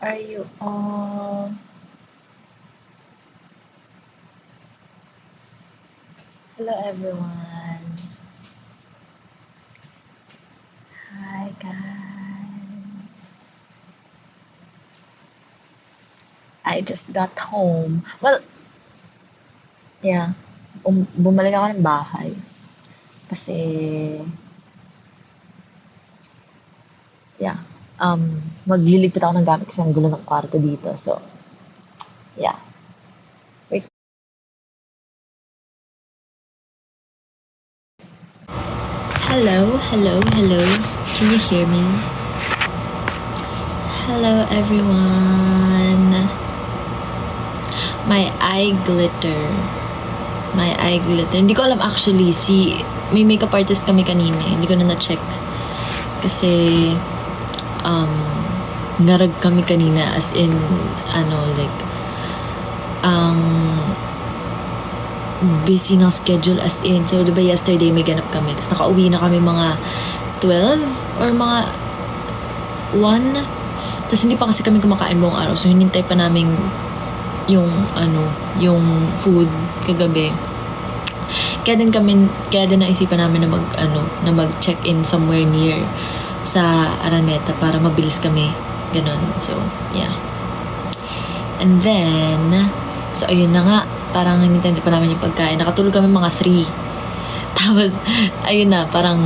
are you all? Hello everyone. Hi guys. I just got home. Well, yeah. Bumalik ako ng bahay. Kasi, yeah. Magliligpit ako ng gamit kasi ang gulo ng kwarto dito. So, yeah. Wait. Hello, hello, hello. Can you hear me? Hello everyone. My eye glitter. My eye glitter. Hindi ko alam actually, may makeup artist kami kanina. Hindi ko na na-check. Kasi, ngarag kami kanina as in, busy ng schedule as in. So, diba yesterday may ganap kami. Tapos nakauwi na kami mga 12 or mga 1. Tapos hindi pa kasi kami kumakain buong araw. So, hinintay pa namin yung food kagabi. Kaya din naisipan namin na mag-check-in somewhere near sa Araneta para mabilis kami. Ganun. So, yeah. And then, so ayun na nga, parang hinintay pa namin yung pagkain. Nakatulog kami mga 3. Tapos, ayun na, parang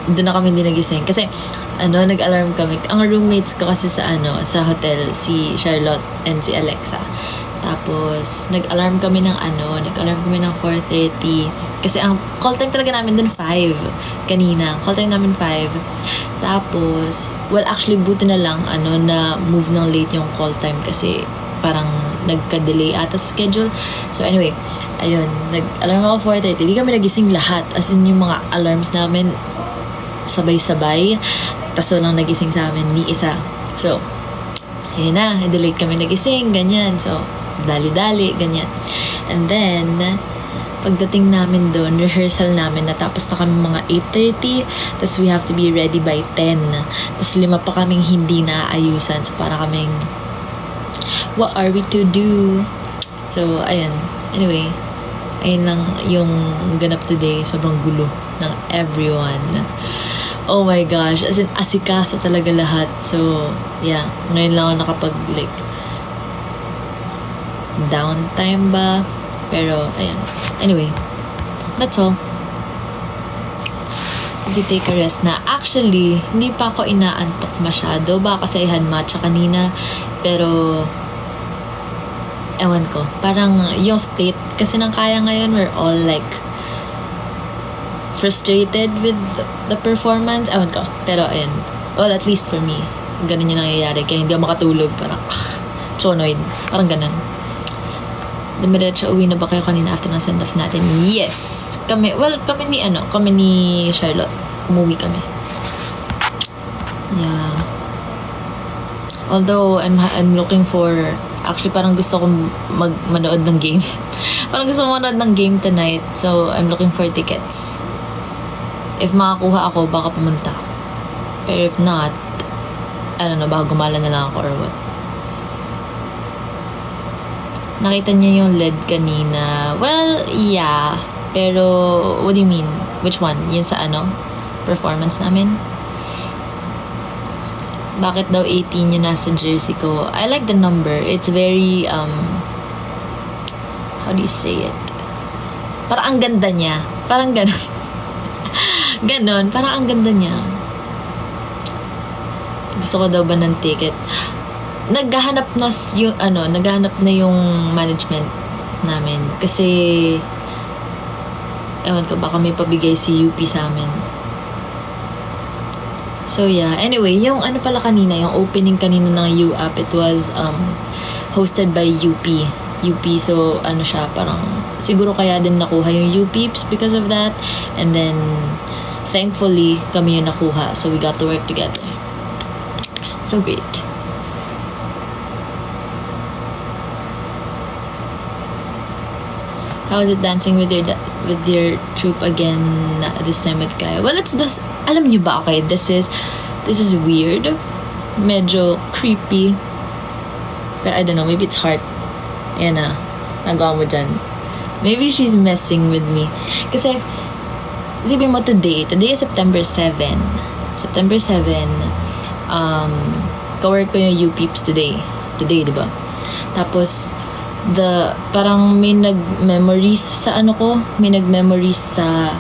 doon na kami din nagising. Kasi, nag-alarm kami. Ang roommates ko kasi sa hotel, si Charlotte and si Alexa. Tapos, nag-alarm kami ng 4:30. Kasi ang call time talaga namin dun 5 kanina. Call time namin 5. Tapos, well, actually, buti na lang, na move ng late yung call time kasi parang nagka-delay ata sa schedule. So, anyway, ayun, nag-alarm ako 4:30. Di kami nagising lahat. As in, yung mga alarms namin, sabay-sabay. Tapos walang nagising sa amin, ni isa. So, ayun na, delay kami nagising, ganyan. So, dali-dali, ganyan. And then, pagdating namin doon, rehearsal namin, natapos na kami mga 8:30, tapos we have to be ready by 10. Tapos 5 pa kaming hindi naaayusan. So, para kaming, what are we to do? So, ayun. Anyway, ayun lang yung ganap today. Sobrang gulo ng everyone. Oh my gosh, as in asikasa talaga lahat. So, yeah, ngayon lang ako nakapag downtime ba? Pero, ayan. Anyway, that's all. Did you take a rest na? Actually, hindi pa ako inaantok masyado. Baka kasi I had matcha kanina. Pero, ewan ko. Parang yung state kasi ng kaya ngayon, we're all frustrated with the performance. Ewan ko. Pero, ayun. Well, at least for me. Ganun yung nangyayari. Kaya hindi ako makatulog. Parang, so annoyed. Parang ganun. Dumiretso, uwi na ba kayo kanina after ng send-off natin? Yes! Kami ni Charlotte. Umuwi kami. Yeah. Although, I'm looking for, actually, parang gusto kong manood ng game. Parang gusto kong manood ng game tonight. So, I'm looking for tickets. If makakuha ako, baka pumunta. Pero if not, I don't know, baka gumala na lang ako or what. Nakita niya yung LED kanina. Well, yeah. Pero, what do you mean? Which one? Yun sa performance namin? Bakit daw 18 yung nasa jersey ko? I like the number. It's very, how do you say it? Parang ang ganda niya. Parang ganon. Ganon. Parang ang ganda niya. Gusto ko daw ba ng ticket? Naghahanap na yung management namin. Kasi, ewan ko, baka may pabigay si UP sa amin. So, yeah. Anyway, yung pala kanina, yung opening kanina ng UAP, it was hosted by UP. UP, so, siya, parang, siguro kaya din nakuha yung UPeeps because of that. And then, thankfully, kami yung nakuha. So, we got to work together. So, great. How is it dancing with your troupe again this time with Kaya? Well, alam niyo ba, okay, this is weird. medyo creepy. But I don't know, maybe it's heart. Ayan na, nagawa mo dyan. Maybe she's messing with me. Kasi, isipin mo today is September 7. September 7, kawork ko yung UPeeps today. Today, diba? Tapos, parang may nag-memories sa ano ko, may nag-memories sa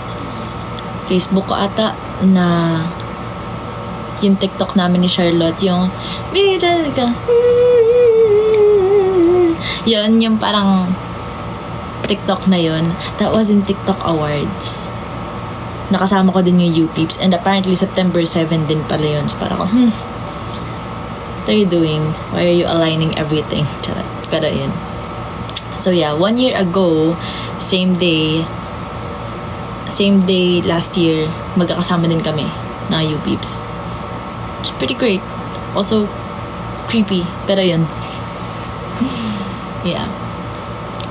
Facebook ko ata na yung TikTok namin ni Charlotte, yung yun, yung parang TikTok na yun, that was in TikTok Awards. Nakasama ko din yung UPeeps, and apparently September 7 din pala yun. So parang what are you doing? Why are you aligning everything? Charot. Pero yun. So yeah, 1 year ago, same day last year, magkakasama din kami na UPeeps. It's pretty great. Also, creepy. Pero yun. Yeah.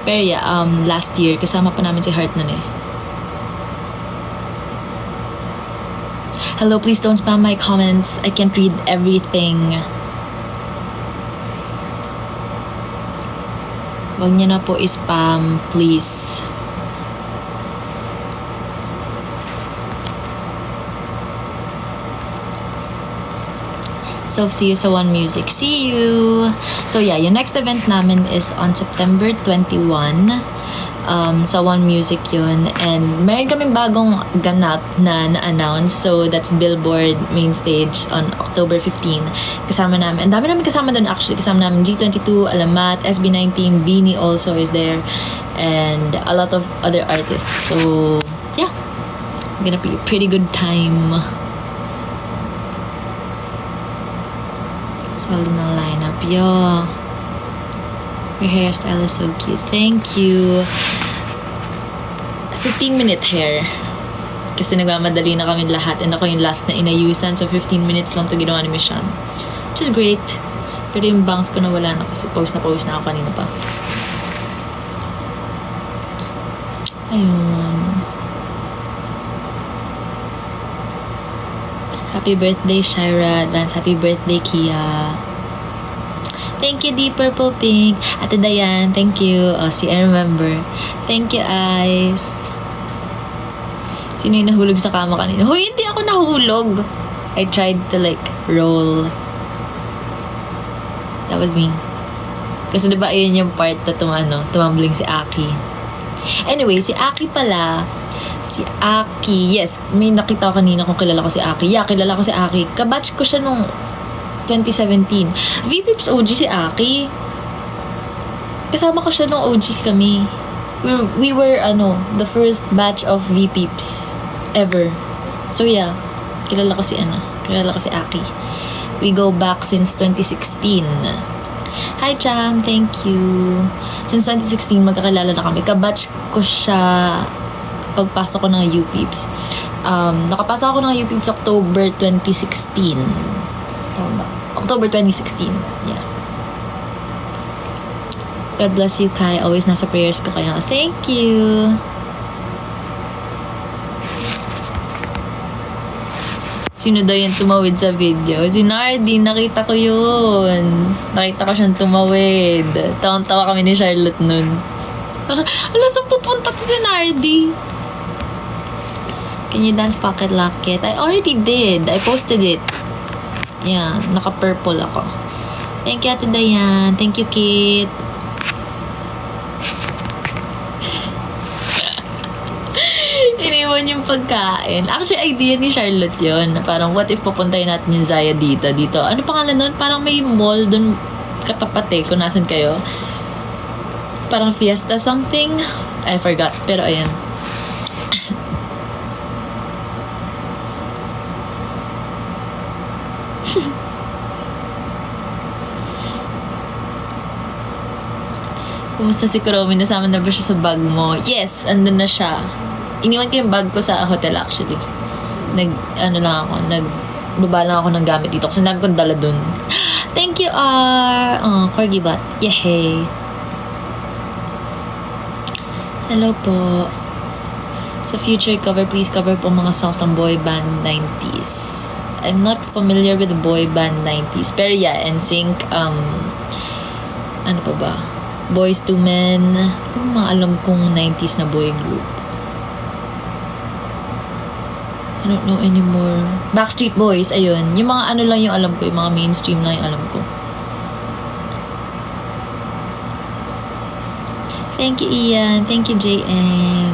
Pero yeah, last year, kasama pa namin si Heart nun eh. Hello, please don't spam my comments. I can't read everything. Wag niyo na po i-spam, please. So, see you sa One Music. See you! So, yeah, yung next event namin is on September 21. Sa One Music yun. And meron kaming bagong ganap na na-announce. So, that's Billboard Main Stage on October 15. Kasama namin. Ang dami namin kasama dun actually. Kasama namin G22, Alamat, SB19, Beanie also is there. And a lot of other artists. So, yeah. Gonna be a pretty good time. Solid ng lineup. Yo. Your hairstyle is so cute. Thank you. 15-minute hair. Kasi nagmamadali na kami lahat and ako yung last na inayusan. So 15 minutes lang to ginawa ni Mission. Which is great. Pero yung bangs ko nawala na kasi post na ako kanina pa. Ayun. Happy birthday, Shira. Advance happy birthday, Kia. Thank you, Deep Purple Pink. Ate Dayan, thank you. Oh, see, I remember. Thank you, Ice. Sino yung nahulog sa kama kanina? Hoy, hindi ako nahulog. I tried to like roll. That was me. Kasi diba ayun yung part na tumambling si Aki. Anyway, si Aki pala, si Aki, yes, may nakita ko kanina kung kilala ko si Aki. Yeah, kilala ko si Aki. Kabatch ko siya nung 2017. VPips OG si Aki. Kasama ko siya nung OGs kami. We were, the first batch of VPips ever. So yeah, kilala ko si Aki. We go back since 2016. Hi, Cham. Thank you. Since 2016, magkakilala na kami. Kabatch ko siya pagpasok ko ng UPeeps. Nakapasok ako ng UPeeps October 2016. Tama ba? October 2016. Yeah. God bless you, Kai. Always nasa prayers ko kayo. Thank you. Sino daw yung tumawid sa video? Si Nardi. Nakita ko yun. Nakita ko siyang tumawid. Tawang-tawa kami ni Charlotte nun. Ala, saan pupunta to si Nardi? Can you dance Pocket Locket? I already did. I posted it. Yeah, naka-purple ako. Thank you, Ate Dayan. Thank you, Kit. Iniwan yung pagkain. Actually, idea ni Charlotte yun. Parang, what if pupuntahin natin yung Zaya dito? Ano pangalan nun? Parang may mall dun katapat eh, kung nasan kayo. Parang Fiesta something. I forgot. Pero ayan. Kumusta si Kuromi? Nasama na ba siya sa bag mo? Yes, andun na siya. Iniwan ko yung bag ko sa hotel actually. Nagbaba lang ako ng gamit dito kasi dami kong dala dun. Thank you, R. Oh, Corgi Bot. Yehey. Hello po. Sa future cover, please cover po mga songs ng boy band 90s. I'm not familiar with boy band 90s. Pero yeah, NSYNC, ano pa ba? Boys to Men. Ano mga alam kong 90s na boy group? I don't know anymore. Backstreet Boys, ayun. Yung mga ano lang yung alam ko, yung mga mainstream lang yung alam ko. Thank you, Ian. Thank you, JM.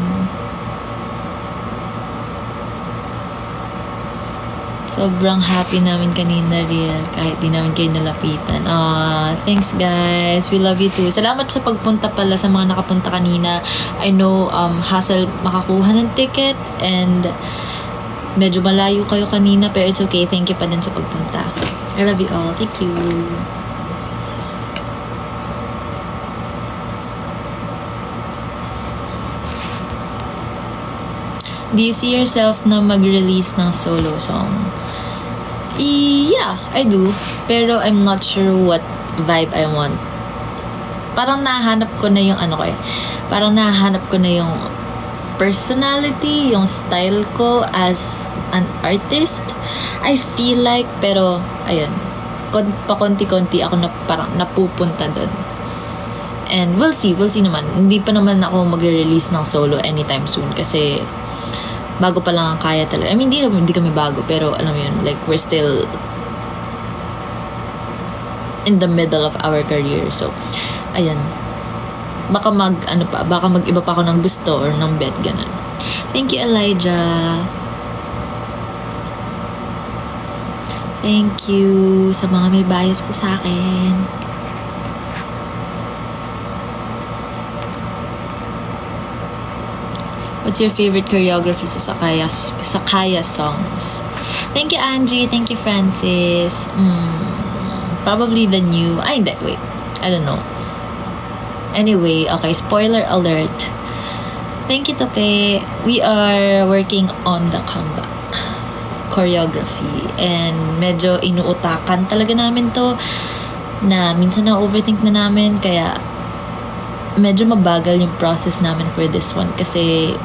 Sobrang happy namin kanina, Riel. Kahit di namin kayo nalapitan. Thanks, guys. We love you too. Salamat sa pagpunta pala sa mga nakapunta kanina. I know, hassle makakuha ng ticket and medyo malayo kayo kanina, pero it's okay. Thank you pa din sa pagpunta. I love you all. Thank you. Do you see yourself na mag-release ng solo song? Yeah, I do. Pero I'm not sure what vibe I want. Parang nahanap ko na yung ano ko eh. Parang nahanap ko na yung personality, yung style ko as an artist. I feel like, pero ayun, pakonti-konti ako na parang napupunta doon. And we'll see naman. Hindi pa naman ako magre-release ng solo anytime soon kasi bago pa lang ang kaya talaga. I mean, hindi kami bago, pero alam mo yun, like we're still in the middle of our career. So, ayun. Baka mag-iba pa ako ng gusto or ng bet, ganun. Thank you, Elijah. Thank you sa mga may bias po sa akin. What's your favorite choreography sa Kaya songs? Thank you, Angie. Thank you, Francis. Probably the new... Hindi. Wait. I don't know. Anyway, okay. Spoiler alert. Thank you, Tope. We are working on the comeback choreography. And medyo inuutakan talaga namin to na minsan na-overthink na namin. Kaya medyo mabagal yung process namin for this one kasi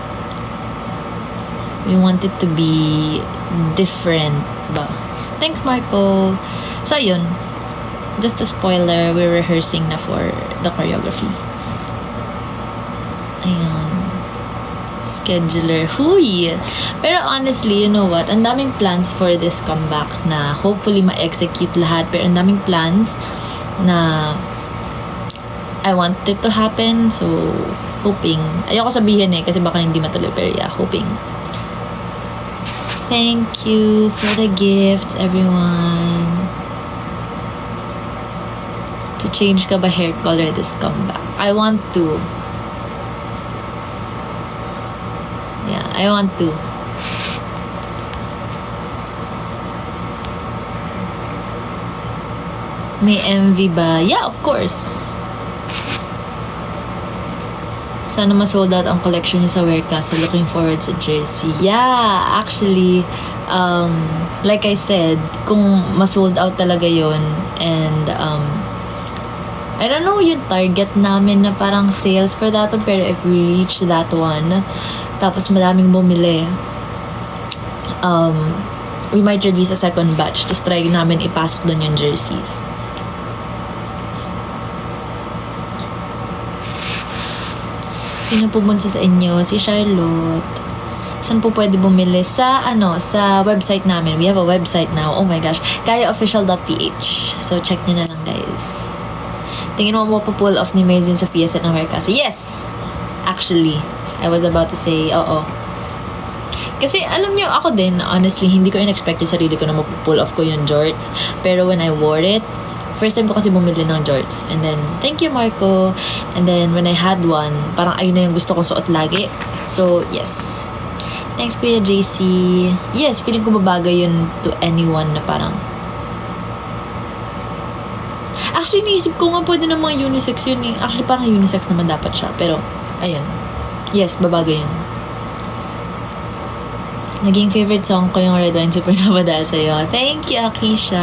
we want it to be different ba? Thanks, Marco. So, yun. Just a spoiler, we're rehearsing na for the choreography. Ayun. Scheduler. Huy! Pero honestly, you know what? Ang daming plans for this comeback na hopefully ma-execute lahat. Pero ang daming plans na I want it to happen. So, hoping. Ayoko sabihin kasi baka hindi matuloy. Pero yeah, hoping. Thank you for the gifts, everyone. To change ka ba hair color this comeback? I want to. Yeah, I want to. May MV ba? Yeah, of course. Sana ma-sold out ang collection niya sa Wearcastle. Looking forward sa jersey. Yeah, actually, like I said, kung ma-sold out talaga yon and I don't know yung target namin na parang sales for that one, pero if we reach that one, tapos madaming bumili, we might release a second batch. Tapos try namin ipasok doon yung jerseys. Sino po bunso sa inyo? Si Charlotte. Saan po pwede bumili? Sa website namin. We have a website now. Oh my gosh. kayaofficial.ph. So, check nyo na lang, guys. Tingin mo pull off ni Maison Sofia set ng Wearcastle? Yes! Actually, I was about to say, oo. Kasi, alam nyo, ako din, honestly, hindi ko in-expect yung sarili ko na mapupull off ko yung jorts. Pero when I wore it, first time ko kasi bumili ng jorts. And then, thank you, Marco. And then, when I had one, parang ayun na yung gusto kong suot lagi. So, yes. Thanks, Kuya JC. Yes, feeling ko babagay yun to anyone na parang... Actually, naisip ko nga pwede ng mga unisex yun eh. Actually, parang unisex naman dapat siya. Pero, ayun. Yes, babagay yun. Naging favorite song ko yung Red Wine Supernova dahil sa'yo. Thank you, Akisha.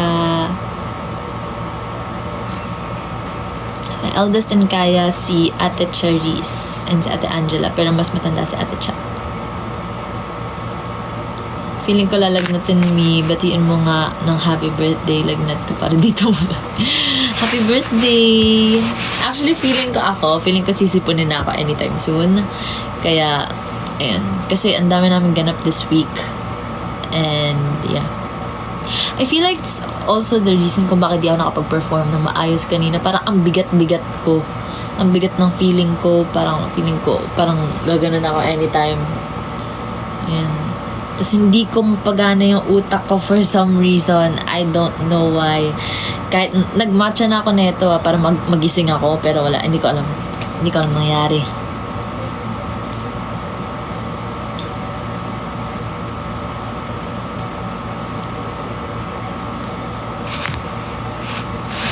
The eldest in Kaya, si Ate Charisse and si Ate Angela. Pero mas matanda si Ate Cha. Feeling ko lalagnatin me. Batiin mo nga ng happy birthday. Lagnat ko para dito mo. Happy birthday! Actually, feeling ko sisipunin na ako anytime soon. Kaya, ayan. Kasi ang dami namin ganap this week. And, yeah. I feel like it's also the reason kung bakit di ako nakapag-perform ng maayos kanina. Parang ang bigat-bigat ko. Ang bigat ng feeling ko. Parang gaganon ako anytime. Ayan. Tapos hindi ko mapagana yung utak ko for some reason. I don't know why. Kahit nagmatcha na ako nito para magising ako. Pero wala, hindi ko alam. Hindi ko alam nangyari.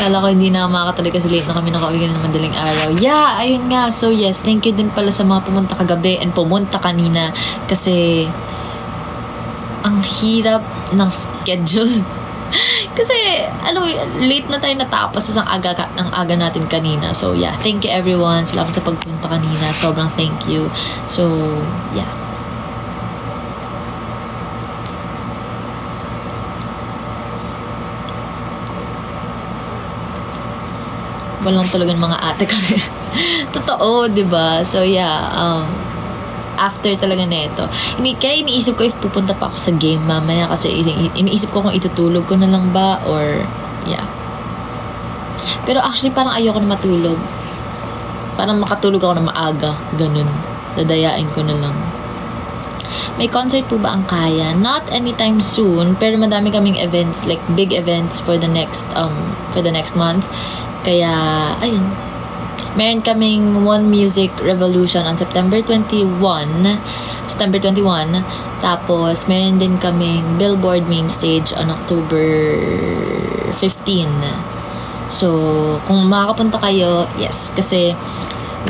Kala ko hindi na makakatuloy kasi late na kami nakauwi ng madaling araw. Yeah, ayun nga. So yes, thank you din pala sa mga pumunta kagabi and pumunta kanina. Kasi ang hirap ng schedule. Kasi, late na tayo natapos sa ang aga natin kanina. So, yeah. Thank you everyone. Salamat sa pagpunta kanina. Sobrang thank you. So, yeah. Walang tulugan mga ate ko. Totoo, diba? So, yeah. After talaga na ito. Kaya iniisip ko if pupunta pa ako sa game mamaya kasi iniisip ko kung itutulog ko na lang ba or yeah. Pero actually parang ayoko na matulog. Parang makatulog ako na maaga. Ganun. Dadayain ko na lang. May concert po ba ang kaya? Not anytime soon. Pero madami kaming events, like big events for the next month. Kaya, ayun. Meron kaming One Music Revolution on September 21. Tapos, meron din kaming Billboard Main Stage on October 15. So, kung makakapunta kayo, yes. Kasi,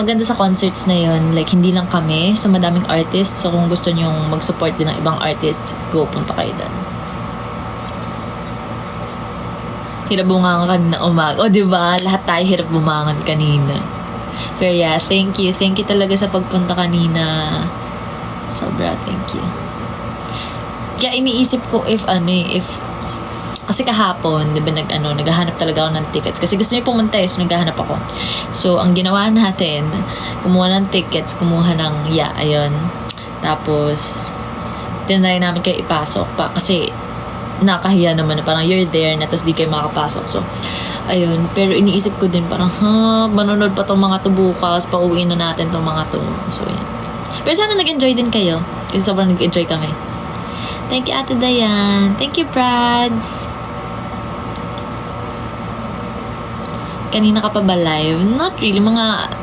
maganda sa concerts na yon, like, hindi lang kami, sa madaming artists. So, kung gusto nyong mag-support din ng ibang artists, go, punta kayo doon. Hirap bumangan kanina umaga. O, diba? Lahat tayo hirap bumangan kanina. Pero yeah, thank you. Thank you talaga sa pagpunta kanina. Sobra, thank you. Kaya iniisip ko if kasi kahapon, di ba, naghahanap talaga ako ng tickets. Kasi gusto niyo pumunta so naghahanap ako. So, ang ginawa natin, kumuha ng tickets, kumuha ng, ayun. Tapos, tinry namin kayo ipasok pa. Kasi, nakahiya naman na parang you're there na tapos di kayo makapasok. So, ayun. Pero iniisip ko din parang, manonood pa tong mga to bukas, pauwiin na natin tong mga to. So, yan. Pero sana nag-enjoy din kayo. Kasi sobrang nag-enjoy kami. Thank you, Ate Dayan. Thank you, Prads. Kanina ka pa ba live? Not really. Mga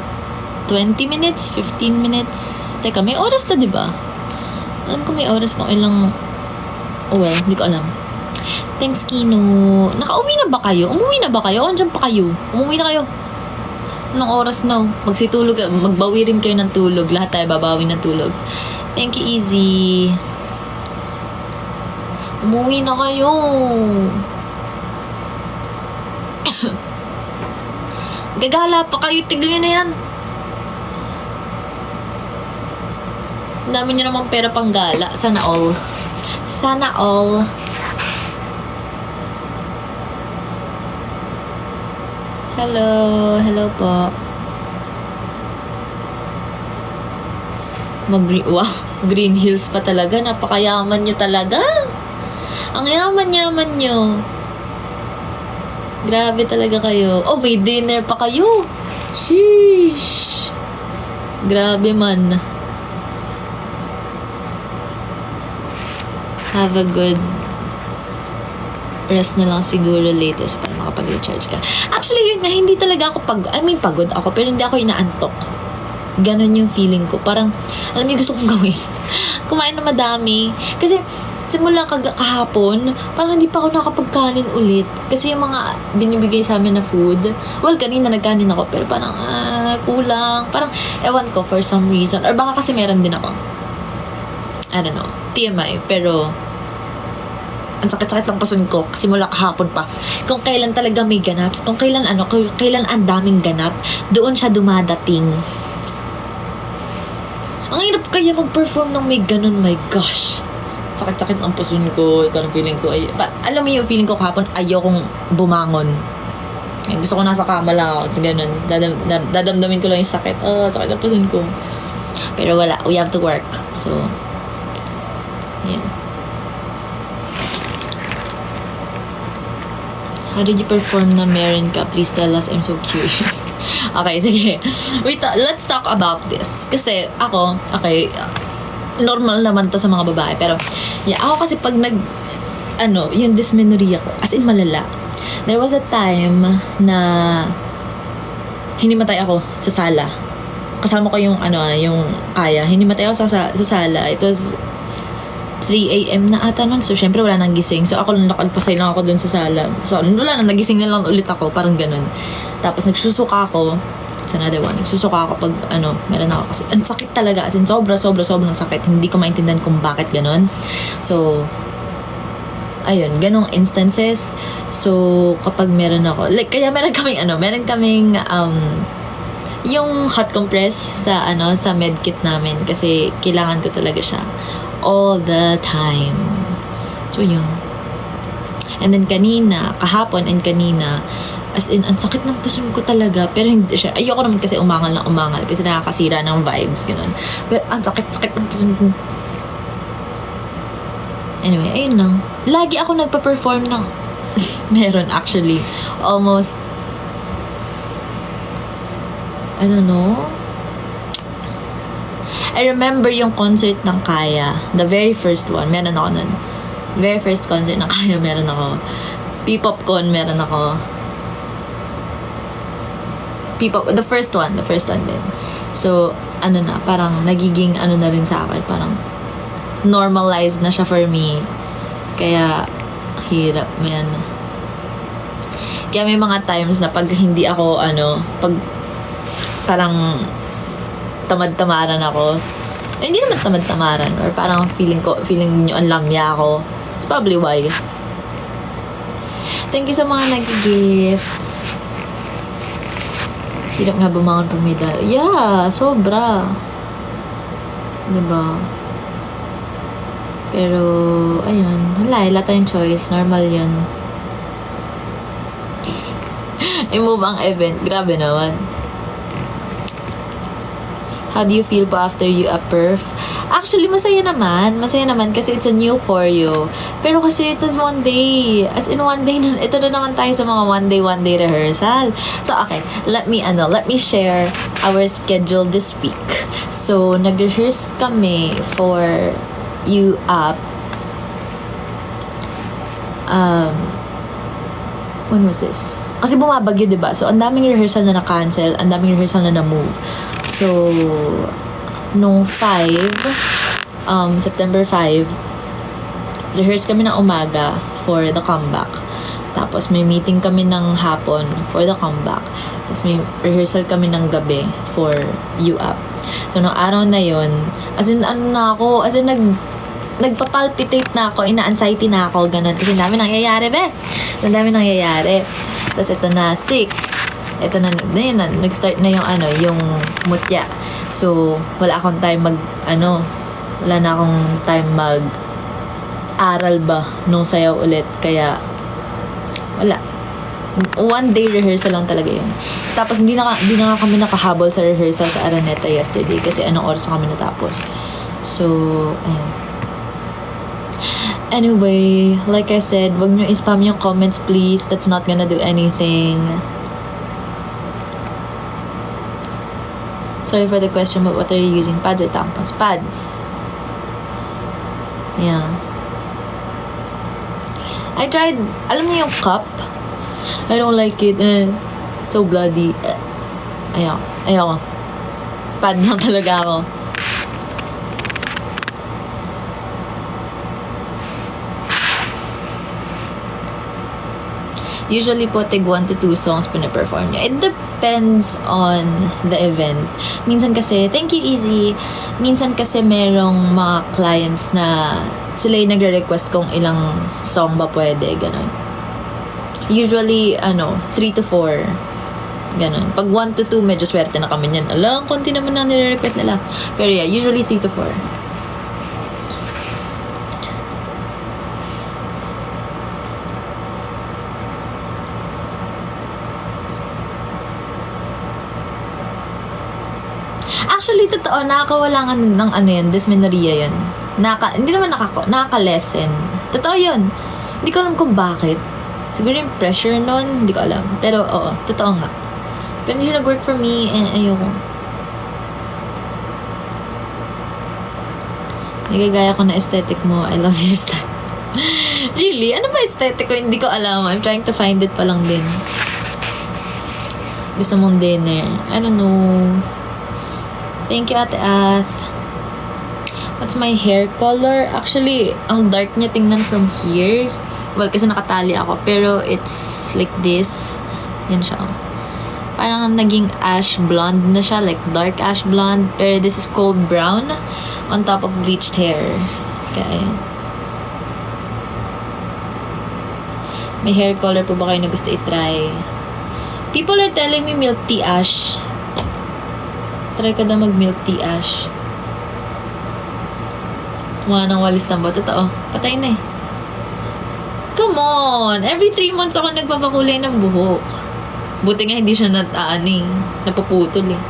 20 minutes, 15 minutes. Teka, may oras to, diba? Alam ko may oras kung ilang... Oh, well, hindi ko alam. Thanks, Kino. Nakauwi na ba kayo? Umuwi na ba kayo? O, andyan pa kayo? Umuwi na kayo. Anong oras na? Magsitulog. Magbawi rin kayo ng tulog. Lahat tayo babawi ng tulog. Thank you, Easy. Umuwi na kayo. Gagala pa kayo. Tignan na yan. Dami nyo naman pera pang gala. Sana all. Sana all. Hello. Hello po. Wow. Green Hills pa talaga. Napakayaman nyo talaga. Ang yaman-yaman nyo. Grabe talaga kayo. Oh, may dinner pa kayo. Sheesh. Grabe man. Have a good rest na lang siguro later para makapag-recharge ka. Actually, yun nga, hindi talaga ako pagod ako, pero hindi ako inaantok. Ganon yung feeling ko. Parang, alam niyo, gusto kong gawin. Kumain na madami. Kasi, simula kahapon, parang hindi pa ako nakapagkanin ulit. Kasi yung mga binibigay sa amin na food, well, kanina nagkanin ako, pero parang, kulang. Parang, ewan ko, for some reason. Or baka kasi meron din ako. I don't know. TMI. Pero, ang sakit-sakit ng pasun ko simula kahapon pa. Kung kailan talaga may ganap, kung kailan ang daming ganap, doon siya dumadating. Ang hirap kaya mag-perform ng may ganun, my gosh. sakit-sakit ang puson ko. Parang feeling ko, alam mo yung feeling ko kahapon, ayokong bumangon. Gusto ko nasa kama lang ako. Ganun. Dadamdamin ko lang yung sakit. Sakit ang puson ko. Pero wala. We have to work. So, yeah. How did you perform na meron ka? Please tell us. I'm so curious. Okay, sige. Wait, let's talk about this. Kasi ako, okay, normal naman to sa mga babae. Pero, yeah, ako kasi pag yung dysmenorrhea ko, as in malala. There was a time na hinimatay ako sa sala. Kasama ko yung kaya. Hinimatay ako sa sala. It was 3 a.m. na ata nun. So, syempre, wala nang gising. So, ako lang nakagpasay lang ako dun sa sala. So, wala na, nagising na lang ulit ako. Parang ganun. Tapos, nagsusuka ako. It's another one. Nagsusuka ako pag, meron ako. Kasi, ang sakit talaga. As in, sobrang sakit. Hindi ko maintindihan kung bakit ganun. So, ayun, ganong instances. So, kapag meron ako, like, kaya meron kaming, yung hot compress sa, sa medkit namin. Kasi, kailangan ko talaga siya. All the time. So, yun. And then, kahapon and kanina, as in, ang sakit ng puson ko talaga. Pero hindi siya, ayoko naman kasi umangal kasi nakakasira ng vibes, ganun. Pero ang sakit ng puson ko. Anyway, ayun lang. Lagi ako nagpa-perform ng meron actually. Almost, I don't know. I remember yung concert ng Kaya. The very first one. Meron ako nun. Very first concert ng Kaya, meron ako. P-Popcon, meron ako. The first one din. So, parang nagiging na rin sa akin. Parang normalized na siya for me. Kaya, hirap, man. Kaya may mga times na pag hindi ako, pag parang tamad-tamaran ako. Hindi naman tamad-tamaran. Or parang feeling nyo ang lamya ako. It's probably why. Thank you sa mga nag-gifts. Hirap nga bumangon pag may dalo. Yeah, sobra. Diba? Pero, ayun. Wala tayong choice. Normal yun. I-move ang event. Grabe naman. How do you feel po after you perf? Actually, masaya naman. Masaya naman kasi it's a new choreo. Pero kasi it was one day. As in one day, ito na naman tayo sa mga one day rehearsal. So, okay. Let me share our schedule this week. So, nag-rehearse kami for you up. When was this? Kasi bumabagyo, diba? So, ang daming rehearsal na na-cancel, ang daming rehearsal na na-move. So, nung September 5, rehearse kami ng umaga for the comeback. Tapos, may meeting kami ng hapon for the comeback. Tapos, may rehearsal kami ng gabi for you up. So, nung araw na yon, nagpapalpitate na ako, ina-anxiety na ako, ganun. Kasi ang dami nangyayari, Ang dami nangyayari. Tapos ito na, 6. Ito na, nag-start na yung mutya. So, wala akong time wala na akong time mag-aral ba nung sayaw ulit. Kaya, wala. One day rehearsal lang talaga yun. Tapos, hindi na kami nakahabol sa rehearsal sa Araneta yesterday kasi anong oras na kami natapos. So, ayun. Anyway, like I said, wag nyo i-spam yung comments, please. That's not gonna do anything. Sorry for the question, but what are you using? Pads or tampons? Pads. Yeah. I tried, alam niyo yung cup? I don't like it. So bloody. Ayoko. Pad lang talaga ako. Usually po, tig 1 to 2 songs pina-perform nyo. It depends on the event. Minsan kasi, thank you, Easy. Minsan kasi merong mga clients na sila yung nagre-request kung ilang song ba pwede, ganun. Usually, 3 to 4. Ganun. Pag 1 to 2, medyo swerte na kami niyan. Alam, konti naman na nire-request nila. Pero yeah, usually 3 to 4. Actually, totoo, nakakawala nga ng ano yun, dysmenorrhea yun. Hindi naman nakaka-lessen. Totoo yun. Hindi ko alam kung bakit. Siguro yung pressure nun, hindi ko alam. Pero, oo, totoo nga. Pero hindi siya nag-work for me, ayoko. Nagagaya ko na aesthetic mo. I love your style. Really? Ano ba aesthetic ko? Hindi ko alam. I'm trying to find it pa lang din. Gusto mong dinner. I don't know. Thank you, Ate Ath. What's my hair color? Actually, ang dark niya tingnan from here. Well, kasi nakatali ako. Pero it's like this. Yan siya. Parang naging ash blonde na siya. Like dark ash blonde. Pero this is cold brown on top of bleached hair. Kaya ayan. May hair color po ba kayo na gusto i-try? People are telling me milk tea ash. Try ko na mag milk tea ash. Mga nang walis ng boto. Totoo. Patay na eh. Come on! Every 3 months ako nagpapakulay ng buhok. Buti nga hindi siya napuputol eh.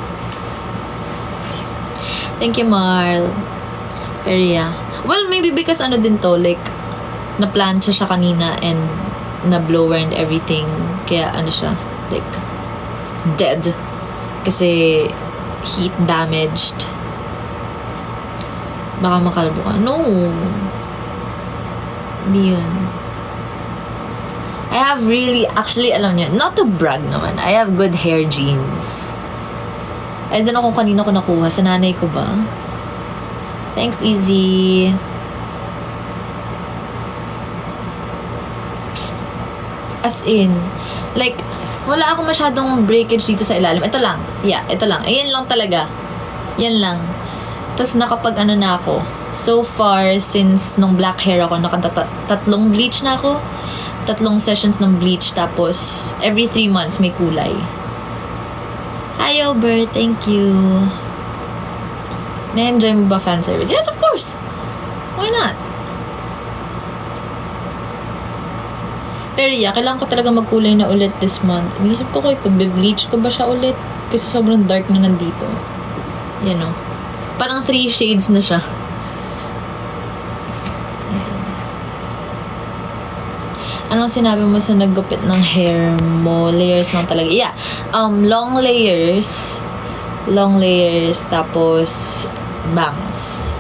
Thank you, Marl. Pero yeah. Well, maybe because ano din to, like, na-plancha siya kanina and na-blower and everything. Kaya ano siya, like, dead. Kasi heat damaged. Baka makalbo ka. No! Hindi yun. I have really, actually, alam niyo, not to brag naman, I have good hair genes. I don't know kung kanino ko nakuha. Sa nanay ko ba? Thanks, Easy. As in, like, wala ako masyadong breakage dito sa ilalim. Ito lang. Yeah, ito lang. Ayan lang talaga. Yan lang. Tapos nakapag ano na ako. So far, since nung black hair ako, tatlong bleach na ako. 3 sessions ng bleach. Tapos, every 3 months may kulay. Hi, Albert. Thank you. Na-enjoy mo ba fan service? Yes, of course. Why not? Pero yeah, kailangan ko talaga magkulay na ulit this month. Inisip ko pag-bleach ko ba siya ulit? Kasi sobrang dark na nandito. You know. Parang 3 shades na siya. Ayan. Anong sinabi mo sa naggupit ng hair mo? Layers lang talaga. Yeah. Long layers. Long layers. Tapos, bangs.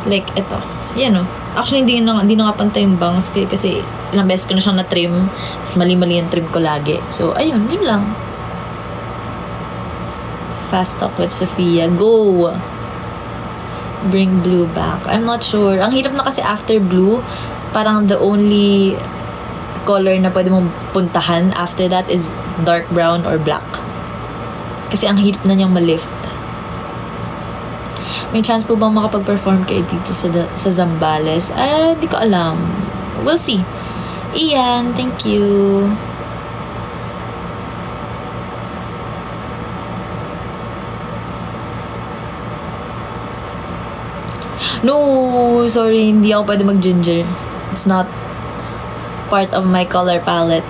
Like, ito. Yan o. Actually, hindi na nga pantay yung bangs ko kasi ilang beses ko na siyang na-trim. Tapos mali-mali yung trim ko lagi. So, ayun. Yun lang. Fast talk with Sophia. Go! Bring blue back. I'm not sure. Ang hirap na kasi after blue, parang the only color na pwede mong puntahan after that is dark brown or black. Kasi ang hirap na niyang malift. May chance po bang makapag-perform kayo dito sa Zambales? Di ko alam. We'll see. Ian, thank you. No, sorry, hindi ako pwede mag-ginger. It's not part of my color palette.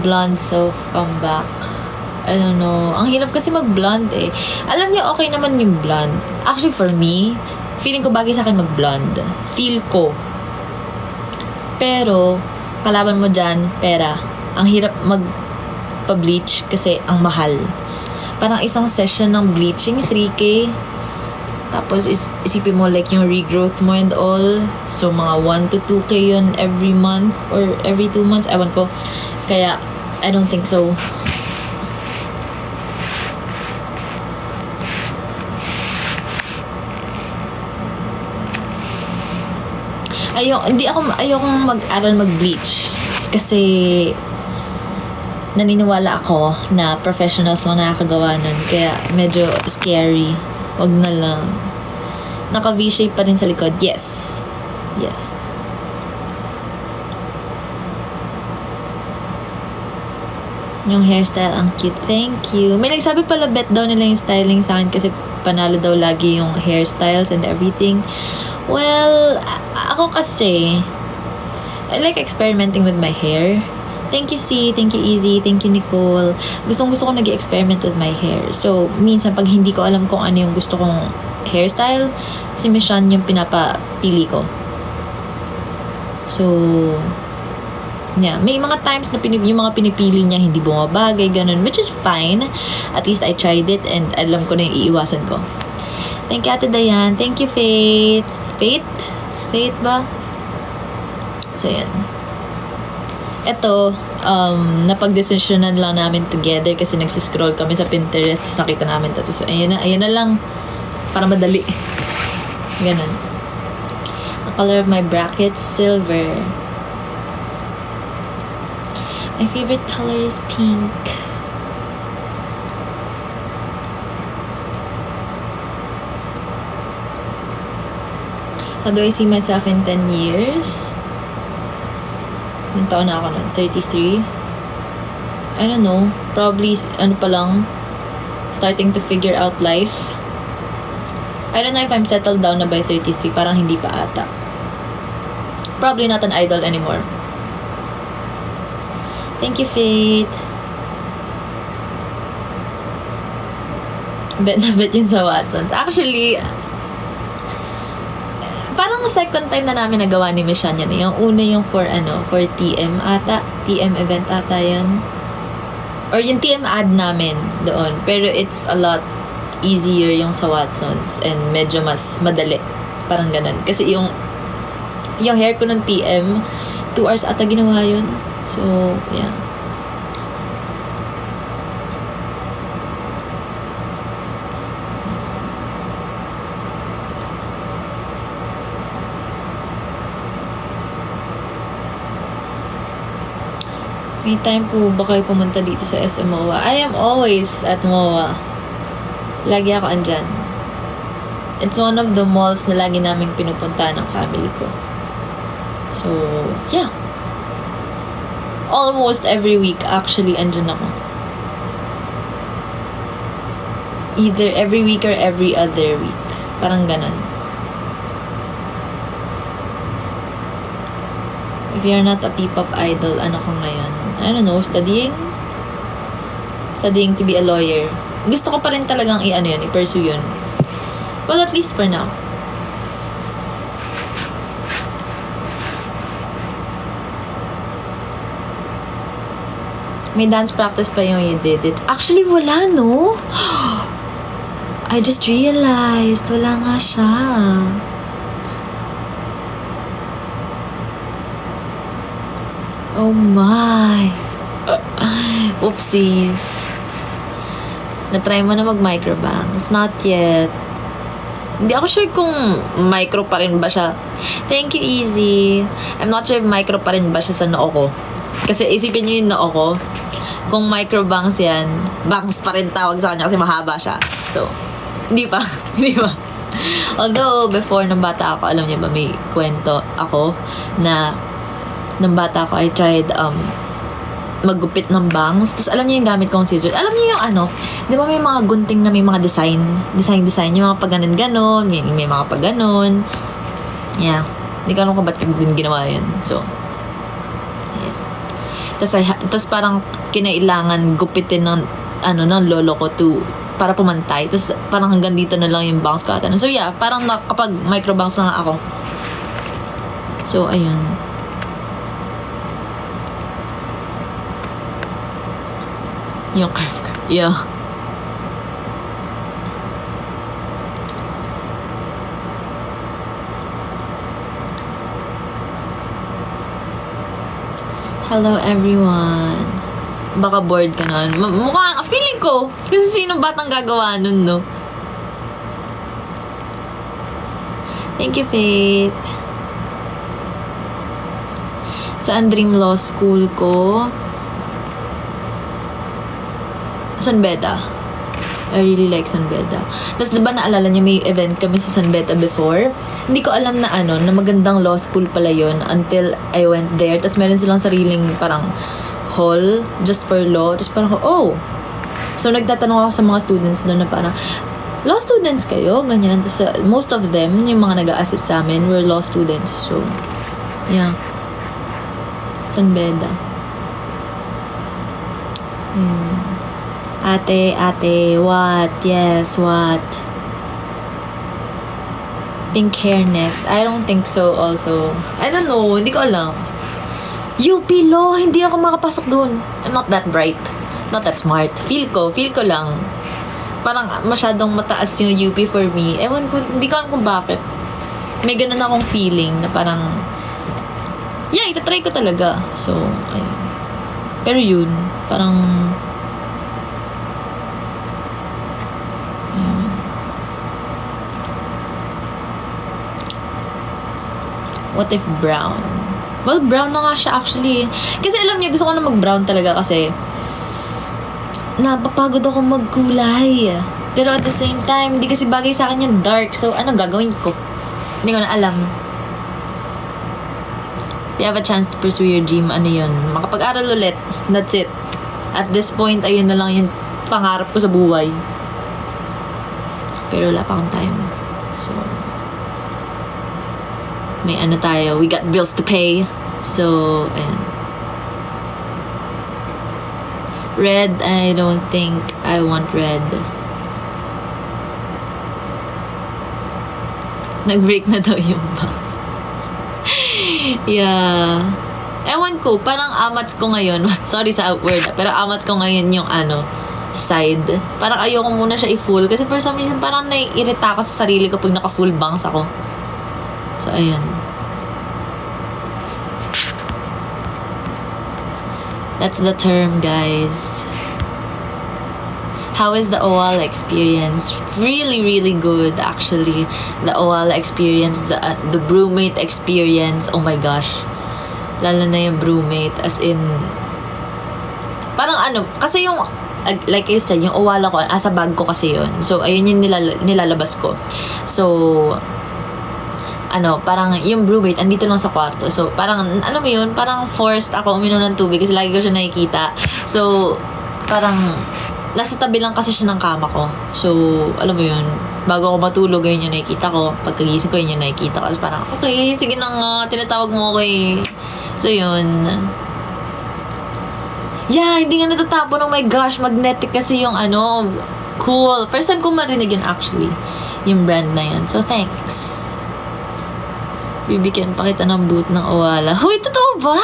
Blonde soap, come back. I don't know. Ang hirap kasi mag-blonde eh. Alam niyo, okay naman yung blonde. Actually, for me, feeling ko bagay sa akin mag-blonde. Feel ko. Pero, kalaban mo dyan, pera. Ang hirap mag-bleach kasi ang mahal. Parang isang session ng bleaching, 3K. Tapos, isipin mo like yung regrowth mo and all. So, mga 1 to 2K yun every month or every 2 months. Ewan ko. Kaya, I don't think so. Ayokong mag-aral mag-bleach. Kasi, naniniwala ako na professionals lang nakakagawa nun. Kaya, medyo scary. Wag na lang. Naka V-shape pa rin sa likod. Yes. Yes. Yung hairstyle, ang cute. Thank you. May nagsabi pala, bet daw nila yung styling sa akin kasi panalo daw lagi yung hairstyles and everything. Well, ako kasi, I like experimenting with my hair. Thank you, C. Thank you, Easy. Thank you, Nicole. Gusto ko nag-experiment with my hair. So, minsan pag hindi ko alam kung ano yung gusto kong hairstyle, si Michonne yung pinapapili ko. So, yeah. May mga times na yung mga pinipili niya hindi bumabagay, ganun, which is fine. At least I tried it and alam ko na yung iiwasan ko. Thank you, Ate Dayan. Thank you, Faith. Faith ba? So, yan. Ito, napag-decisionan lang namin together kasi nagsiscroll kami sa Pinterest, tapos nakita namin ito. So, ayun na lang, para madali. Ganun. The color of my brackets, silver. My favorite color is pink. How do I see myself in 10 years? Ilang taon na ako nun? 33? I don't know. Probably, pa lang, starting to figure out life. I don't know if I'm settled down na by 33. Parang hindi pa ata. Probably not an idol anymore. Thank you, Faith. Bet na bet yun sa Watsons. Actually, parang second time na namin nagawa ni Michonne yun. Yung una yung for TM ata. TM event ata yun. Or yung TM ad namin doon. Pero it's a lot easier yung sa Watsons. And medyo mas madali. Parang ganun. Kasi yung hair ko ng TM, 2 hours ata ginawa yun. So, yeah. May time po ba kayo pumunta dito sa SM MOA? I am always at MOA. Lagi ako andyan. It's one of the malls na lagi namin pinupunta ng family ko. So, yeah. Almost every week, actually, andyan ako. Either every week or every other week. Parang ganun. If you're not a P-pop idol, ano ko ngayon? I don't know, studying to be a lawyer. Gusto ko pa rin talagang i-pursue yun. Well, at least for now. May dance practice pa yung you did it. Actually, wala, no? I just realized, wala nga siya. Oh my. Oopsies. Na-try mo na mag-microbangs? Not yet. Hindi ako sure kung micro pa rin ba siya. Thank you, Easy. I'm not sure if micro pa rin ba siya sa noo ko. Kasi isipin nyo yung noo ko. Kung microbangs yan, bangs pa rin tawag sa kanya kasi mahaba siya. So, hindi pa. Hindi pa. Although, before nung bata ako, alam niyo ba, may kwento ako na nung bata ako, I tried maggupit ng bangs. Tapos alam niyo yung gamit kong scissors. Alam niyo yung di ba may mga gunting na may mga design, yung mga pag-ganon-ganon, may mga pag-ganon. Yeah. Hindi ko alam kung ba't din ginawa yun. So, yeah. Tapos parang kinailangan gupitin ng ng lolo ko para pumantay. Tapos parang hanggang dito na lang yung bangs ko ata. So yeah, parang kapag microbangs na nga ako. So, ayun. Yung curve. Yeah. Hello everyone. Baka bored ka nun. Feeling ko. Kasi sino batang gagawa nun, no? Thank you, Faith. Saan Dream Law School ko? San Beda. I really like San Beda. Tapos diba naalala niyo may event kami sa San Beda before? Hindi ko alam na na magandang law school pala yun until I went there. Tapos meron silang sariling parang hall just for law. Tapos parang So nagtatanong ako sa mga students doon na parang, law students kayo? Ganyan. Tapos most of them, yung mga nag-a-assist sa amin, were law students. So, yeah. San Beda. Ate, what? Yes, what? Pink hair next. I don't think so also. I don't know, hindi ko alam. UP Law, hindi ako makapasok doon. I'm not that bright. Not that smart. Feel ko lang. Parang masyadong mataas yung UP for me. Ewan ko, hindi ko alam kung bakit. May ganun akong feeling na parang, yeah, itatry ko talaga. So, ayun. Pero yun, parang, what if brown? Well, brown na nga siya actually. Kasi alam niyo, gusto ko na mag-brown talaga kasi napapagod ako magkulay. Pero at the same time, hindi kasi bagay sa akin yung dark. So, ano gagawin ko? Hindi ko na alam. If you have a chance to pursue your dream, ano yun? Makapag-aral ulit. That's it. At this point, ayun na lang yung pangarap ko sa buhay. Pero wala pa akong time. So, may ano tayo. We got bills to pay. So, ayan. Red, I don't think I want red. Nag-break na daw yung box. Yeah. Ewan ko, parang amats ko ngayon. Sorry sa word, pero amats ko ngayon yung ano, side. Parang ayoko muna siya i-full. Kasi for some reason, parang naiirita ako sa sarili ko pag naka-full bangs ako. So, ayan. That's the term, guys. How is the OWALA experience? Really, really good, actually. The OWALA experience, the brewmate experience. Oh my gosh. Lalo na yung brewmate. As in, parang ano, kasi yung, like I said, yung OWALA ko, asa bag ko kasi yun. So, ayun yung nilalabas ko. So, ano, parang yung brewmate, andito lang sa kwarto. So, parang, alam mo yun, parang forced ako uminom ng tubig kasi lagi ko siya nakikita. So, parang, nasa tabi lang kasi siya ng kama ko. So, alam mo yun, bago ako matulog, ayun yung nakikita ko. Pagkagising ko, yun yung nakikita ko. So, parang, okay, sige na nga, tinatawag mo, okay. So, yun. Yeah, hindi nga natatapon. Oh my gosh, magnetic kasi yung ano, cool. First time ko marinig yun actually, yung brand na yun. So, thanks. Bibigyan pa kita ng boot ng OWALA. Hoy, totoo ba?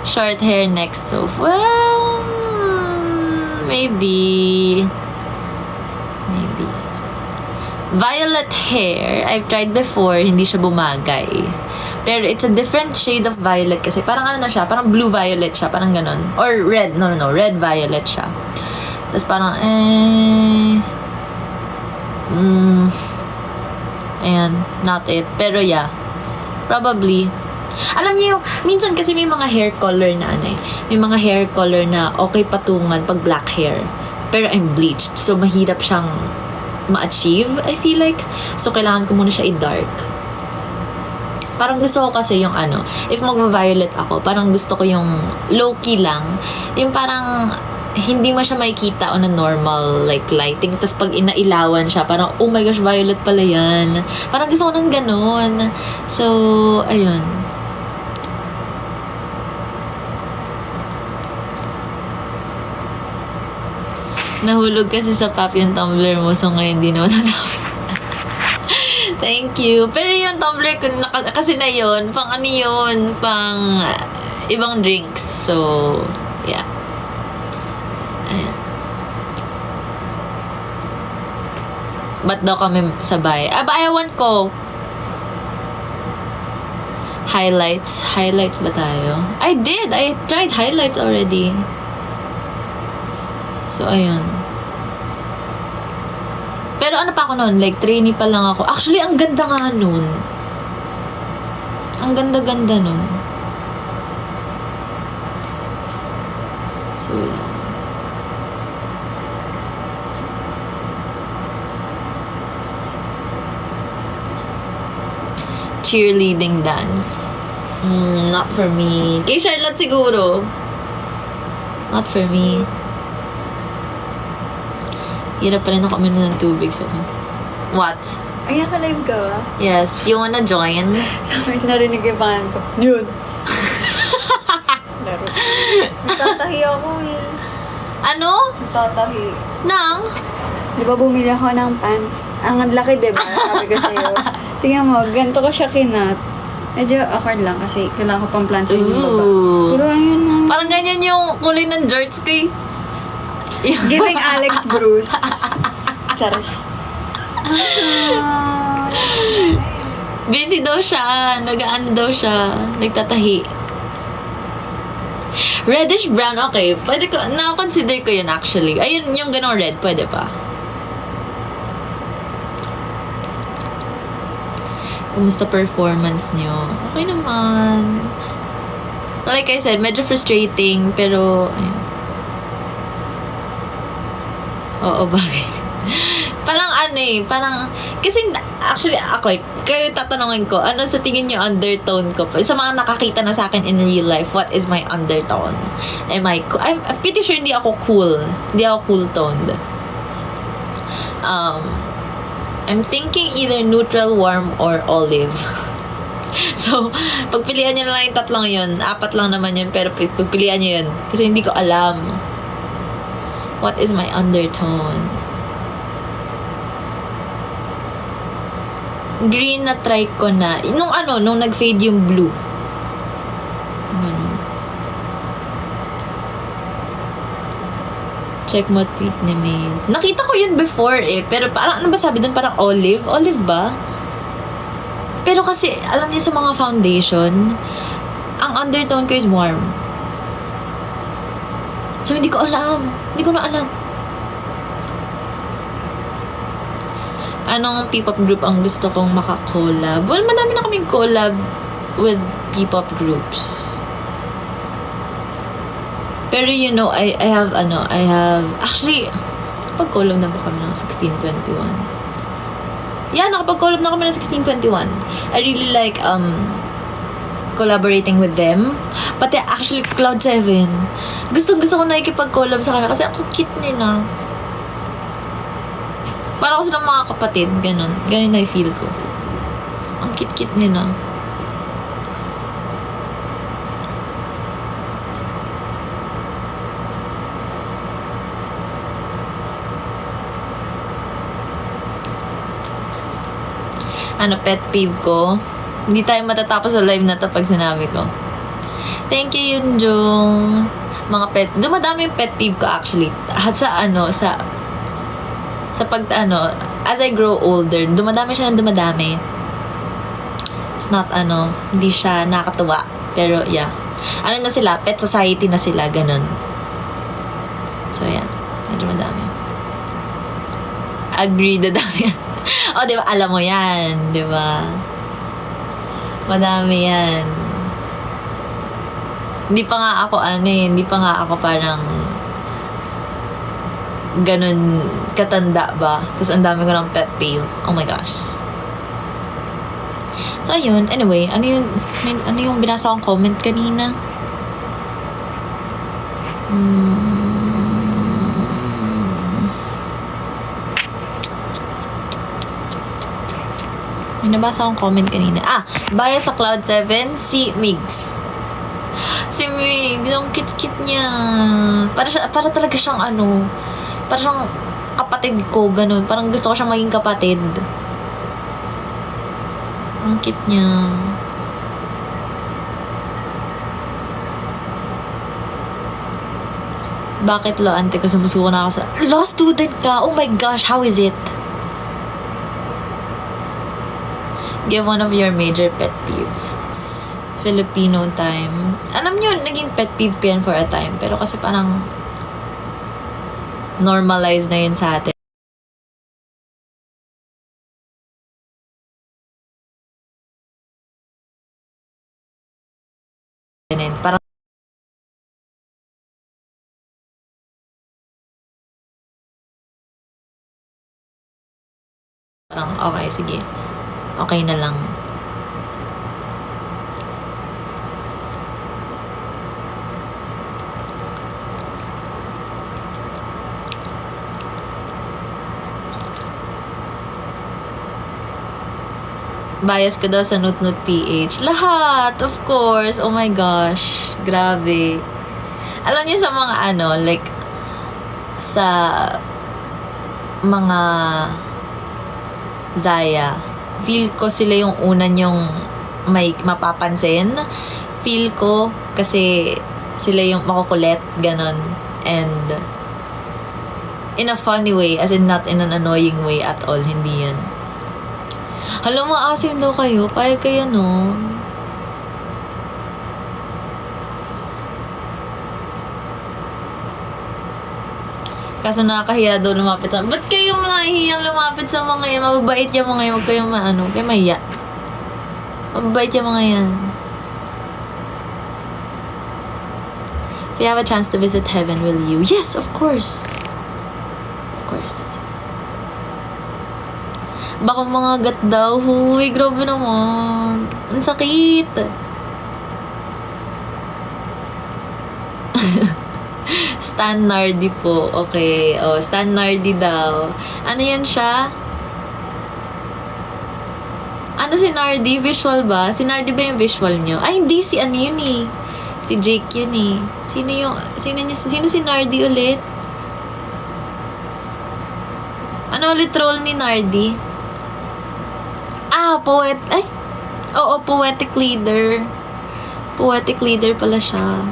Short hair next. So, well, maybe. Violet hair, I've tried before, hindi siya bumagay. Pero it's a different shade of violet kasi parang ano na siya, parang blue-violet siya, parang ganon. Or red, no, red-violet siya. Tapos parang, ayan, not it. Pero yeah, probably. Alam niyo, minsan kasi may mga hair color na ano eh. May mga hair color na okay patungan pag black hair. Pero I'm bleached. So, mahirap siyang ma-achieve, I feel like. So, kailangan ko muna siya i-dark. Parang gusto ko kasi yung ano, if mag-violet ako, parang gusto ko yung low-key lang. Yung parang hindi mo siya makikita on a normal like lighting. Tapos pag inailawan siya, parang, oh my gosh, violet pala yan. Parang gusto ko ng ganun. So, ayun. Nahulog kasi sa pop yung tumbler mo, so ngayon di naman natawag. Thank you. Pero yung tumbler ko, kasi na yun, pang ano yun, pang ibang drinks. So, yeah. Ayan. Ba't daw kami sabay? Ewan ko. Highlights. Highlights ba tayo? I did. I tried highlights already. So, ayun. Pero ano pa ako noon? Like, trainee pa lang ako. Actually, ang ganda nga noon. Ang ganda-ganda noon. So, yeah. Cheerleading dance. Not for me. Kay Charlotte siguro. Not for me. Hirap pa rin ako uminom ng tubig. So, what? Ay, naka-live ka ba? Yes. You wanna join? Sabi narinig yung pangalan ko. Yun. Laro. Nagtatahi ako eh. Ano? Nagtatahi. Nang? Di ba bumili ako ng pants? Ang laki, di ba? Sabi ko sa'yo. Tingnan mo, ganito ko siya kinat. Medyo awkward lang kasi kailangan ko pang plancha yung baba. Ooh. Pero ayun na. Parang ganyan yung kulay ng shorts ko eh. Giving Alex Bruce. Charis. Busy daw siya. Nag-ano daw siya. Nagtatahi. Reddish brown, okay. Pwede ko, na-consider ko yun actually. Ayun, yung ganong red, pwede pa. Kumusta performance niyo? Okay naman. Like I said, medyo frustrating, pero, ayun. Oo, bagay. Parang ano eh, parang, kasi actually ako eh, kayo tatanungin ko, ano sa tingin niyo undertone ko? Sa mga nakakita na sa akin in real life, what is my undertone? I'm pretty sure hindi ako cool. Hindi ako cool-toned. I'm thinking either neutral, warm, or olive. So, pagpilihan niyo na lang yung tatlong yun. 4 lang naman yun, pero pagpilihan niyo yun. Kasi hindi ko alam. What is my undertone? Green na try ko na. Nung nag-fade yung blue. Ganun. Check mo tweet ni Maze. Nakita ko yun before eh. Pero parang, ano ba sabi doon? Parang olive? Olive ba? Pero kasi, alam niyo sa mga foundation, ang undertone ko is warm. So, hindi ko alam. Hindi ko na alam. Anong P-pop group ang gusto kong makakollab? Well, madami na kaming collab with P-pop groups. Pero you know, I have, actually, nakapag-collab na ba kami ng 1621? Yeah, nakapag-collab na kami ng 1621. I really like, collaborating with them. Pati actually, Cloud7. Gusto ko na ikipag-collab sa kanila kasi ang cute nila. Para ko silang mga kapatid, ganun. Ganun na feel ko. Ang cute-cute nila. Ano, pet peeve ko? Hindi tayo matatapos sa live na to pag sinabi ko. Thank you, Yunjung. Mga pet, dumadami yung pet peeve ko actually. As I grow older, dumadami siya ng dumadami. It's not, hindi siya nakakatuwa. Pero, yeah. Ano na sila? Pet society na sila, ganun. So, yeah. Medyo madami. Agree, dadami yan. O, di ba? Alam mo yan. Di ba? Madami yan. Hindi pa nga ako parang ganun katanda ba? Tapos ang dami ko ng pet peeve. Oh my gosh. So, ayun. Anyway, ano yung binasa kong comment kanina? May nabasa akong comment kanina. Bias sa Cloud7, si Migs. Si Migs, ang kit-kit niya. Para talaga siyang para siyang kapatid ko, ganun. Parang gusto ko siyang maging kapatid. Ang cute niya. Bakit lo, ante ko sumusuko na ako sa... Law student ka? Oh my gosh, how is it? Give one of your major pet peeves. Filipino time. Alam niyo, naging pet peeve ko yan for a time. Pero kasi parang normalized na yun sa atin. Parang okay, sige. Okay na lang. Bias ko daw sa Nut Nut PH. Lahat, of course. Oh my gosh. Grabe. Alam niyo sa mga ano, like, sa mga Zaya, feel ko sila yung una yung may mapapansin. Feel ko kasi sila yung makukulit, ganon. And in a funny way, as in not in an annoying way at all, hindi yan. Hala, maasim daw kayo. Payag kayo, no? Kaso nakakahiya daw lumapit sa... Ba't kayo nahihiyang lumapit sa mga yan? Mababait yung mga yan. Huwag kayong maano. Huwag kayong mahiya. Mababait yung mga yan. If you have a chance to visit heaven, will you? Yes, of course. Of course. Baka mga gat daw. Huy, grabe naman. Ang sakit. Stan Nardi po. Okay. Oh, Stan Nardi daw. Ano yan siya? Ano si Nardi? Visual ba? Si Nardi ba yung visual nyo? Ay, hindi. Si ano yun eh. Si Jake yun eh. Sino si Nardi ulit? Ano ulit role ni Nardi? Ah, Ay! Oo, poetic leader. Poetic leader pala siya.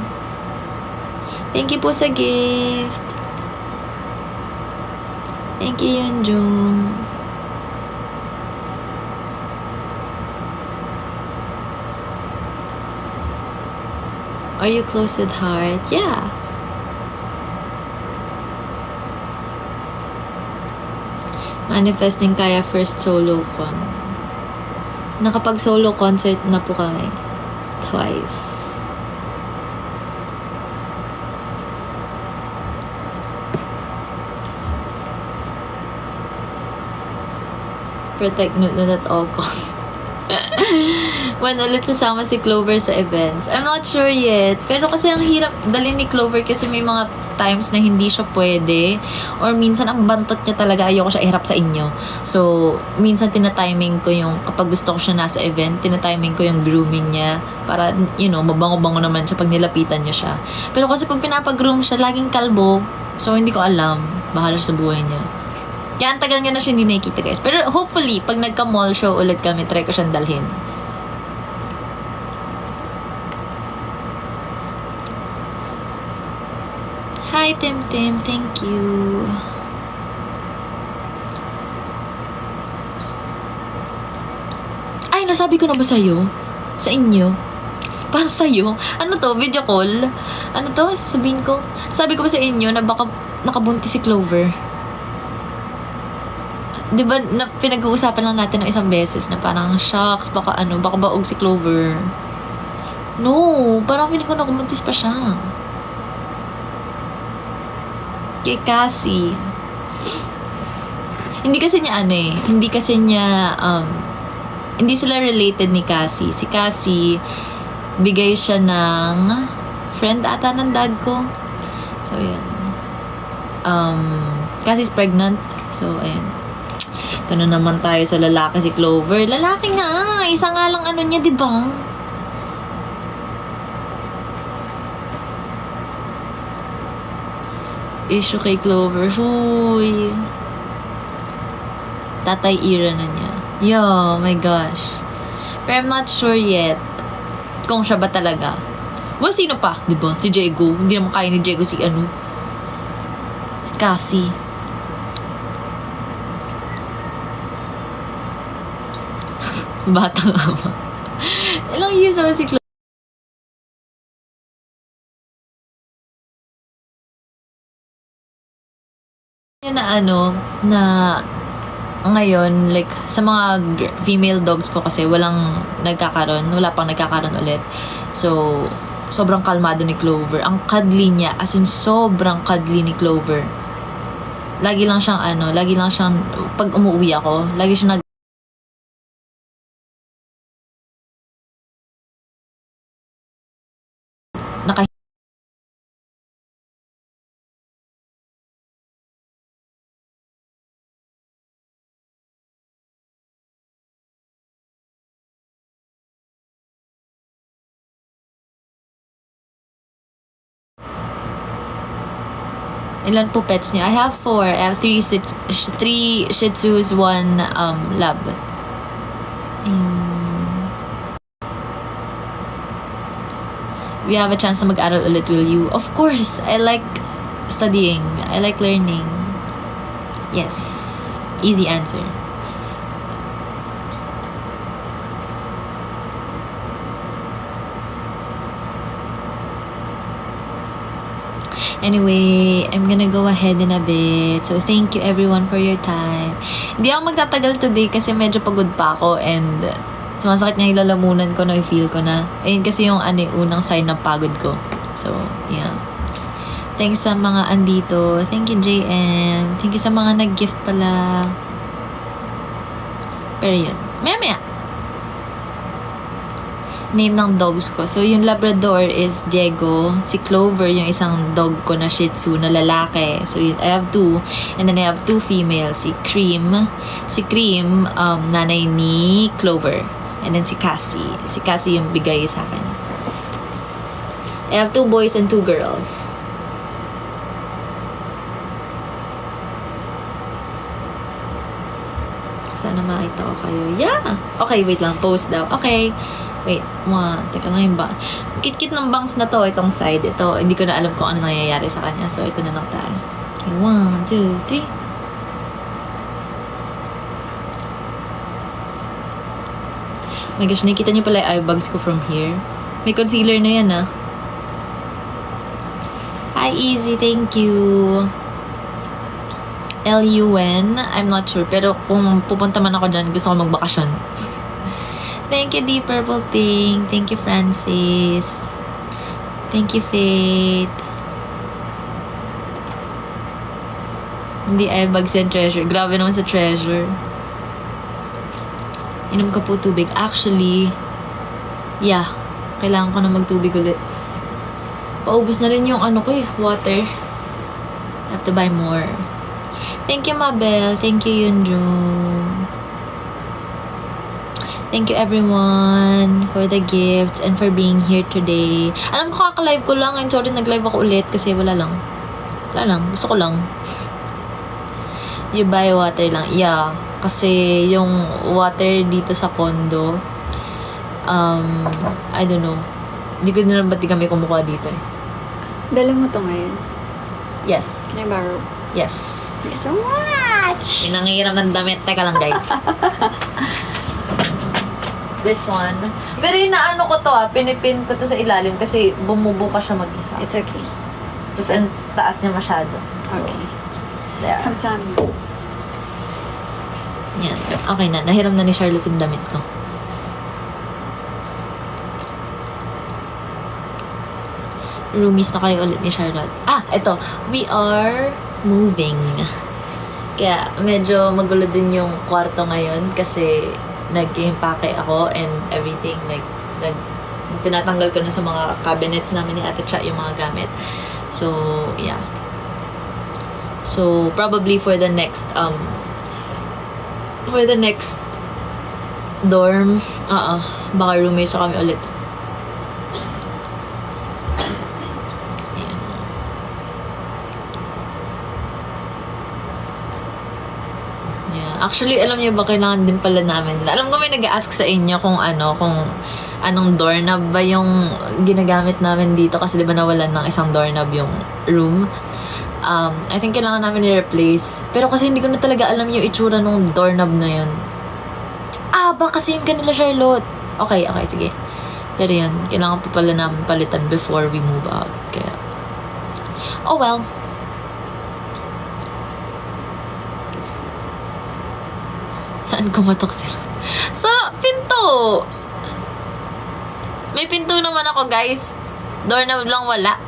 Thank you po sa gift. Thank you, Yunjung. Are you close with Heart? Yeah. Manifesting kaya first solo ko. Nakapag-solo concert na po kami. Twice. Protect Nut Nut at all costs. When ulit sasama si Clover sa events? I'm not sure yet. Pero kasi ang hirap dalhin ni Clover kasi may mga times na hindi siya pwede. Or minsan ang bantot niya talaga, ayoko siya iharap sa inyo. So, minsan tinatiming ko yung, kapag gusto ko siya nasa event, tinatiming ko yung grooming niya. Para, you know, mabango-bango naman siya pag nilapitan niya siya. Pero kasi pag pinapag-groom siya, laging kalbo. So, hindi ko alam. Bahala siya sa buhay niya. Kaya ang tagal nga na siya hindi nakikita, guys. Pero hopefully, pag nagka-mall show ulit kami, try ko siyang dalhin. Hi, Tim Tim. Thank you. Ay, nasabi ko na ba sa'yo? Sa inyo? Para sa'yo? Ano to? Video call? Ano to? Sasabihin ko? Sabi ko ba sa inyo na baka nakabuntis si Clover? Diba, na pinag-uusapan lang natin ng isang beses na parang, shucks, baka baog si Clover. No, parang feeling ko nakumuntis pa siya. Kay Cassie. Hindi kasi niya hindi sila related ni Cassie. Si Cassie, bigay siya ng friend ata ng dad ko. So, yun. Cassie's pregnant. So, ayun. Ito na naman tayo sa lalaki si Clover. Lalaki nga! Isa nga lang niya, di ba? Issue kay Clover. Huy! Tatay era na niya. Yo, my gosh. Pero I'm not sure yet kung siya ba talaga. Well, sino pa? Di ba? Si Diego. Hindi naman kaya ni Diego si Cassie. Batang ama. Ilang years naman si Chloe? Na na ngayon, like, sa mga female dogs ko kasi wala pang nagkakaroon ulit. So, sobrang kalmado ni Clover. Ang cuddly niya, as in sobrang cuddly ni Clover. Lagi lang siyang, pag umuwi ako, lagi siya Ilan po pets niyo? I have 4. I have 3 Shih Tzus, 1 Lab. We have a chance na mag-aral ulit, will you? Of course! I like studying. I like learning. Yes. Easy answer. Anyway, I'm gonna go ahead in a bit. So, thank you everyone for your time. Hindi ako magtatagal today kasi medyo pagod pa ako and sumasakit nga yung lalamunan ko na i-feel ko na. Ayun kasi yung unang sign ng pagod ko. So, yeah. Thanks sa mga andito. Thank you, JM. Thank you sa mga nag-gift pala. Pero yun. Maya-maya. Name ng dogs ko. So, yung Labrador is Diego. Si Clover, yung isang dog ko na Shih Tzu na lalaki. So, I have 2. And then I have 2 females. Si Cream. Si Cream, nanay ni Clover. And then si Cassie. Si Cassie yung bigay sa akin. I have 2 boys and 2 girls. Sana makita ko kayo. Yeah! Okay, wait lang. Post daw. Okay. Wait, teka lang yung ba. Kit-kit ng bangs na to, itong side. Ito, hindi ko na alam kung ano nangyayari sa kanya. So, ito na lang tayo. Okay, 1, 2, 3. Oh my gosh, nakikita niyo pala yung eye bags ko from here. May concealer na yan, ah. Hi, Easy. Thank you. LUN. I'm not sure. Pero kung pupunta man ako dyan, gusto ko magbakasyon. Thank you, Deep Purple Pink. Thank you, Francis. Thank you, Faith. Hindi ay bags and treasure. Grabe naman sa treasure. Inom ka po tubig. Actually, yeah. Kailangan ko na magtubig ulit. Paubos na rin yung water. I have to buy more. Thank you, Mabel. Thank you, Yunjung. Thank you everyone for the gifts and for being here today. Alam ko kaka-live ko lang and sorry nag-live ako ulit kasi wala lang. Gusto ko lang. You buy water lang. Yeah. Kasi yung water dito sa condo, I don't know. Hindi ko na ba't di kami kumukuha dito eh. Dala mo to ngayon? Yes. Can I borrow? Yes. Thank you so much! Pinangiram ng damit. Teka lang guys. This one. Pero yung naano ko to pinipin ko to sa ilalim kasi bumubuka siya mag-isa. It's okay. Tapos ang taas niya masyado. So, Okay. there. Kamsahamnida. Yan. Okay na. Nahiram na ni Charlotte yung damit ko. Roomies na kayo ulit ni Charlotte. Eto. We are moving. Kaya medyo magulo din yung kwarto ngayon kasi nag-impake ako and everything, tinatanggal ko na sa mga cabinets namin ni Ate Cha yung mga gamit. So, yeah. So, probably for the next dorm, baka roommates kami ulit. Actually, alam niyo ba, kailangan din pala namin. Alam ko may nag-ask sa inyo kung anong doorknob ba yung ginagamit namin dito kasi di ba nawalan ng isang doorknob yung room. I think kailangan namin i-replace. Pero kasi hindi ko na talaga alam yung itsura ng doorknob na yun. Baka same ka nila, Charlotte. Okay, sige. Pero yun, kailangan pa pala namin palitan before we move out. Kaya, oh well. Saan kumatok sila? Sa pinto! May pinto naman ako, guys. Doorknob lang wala.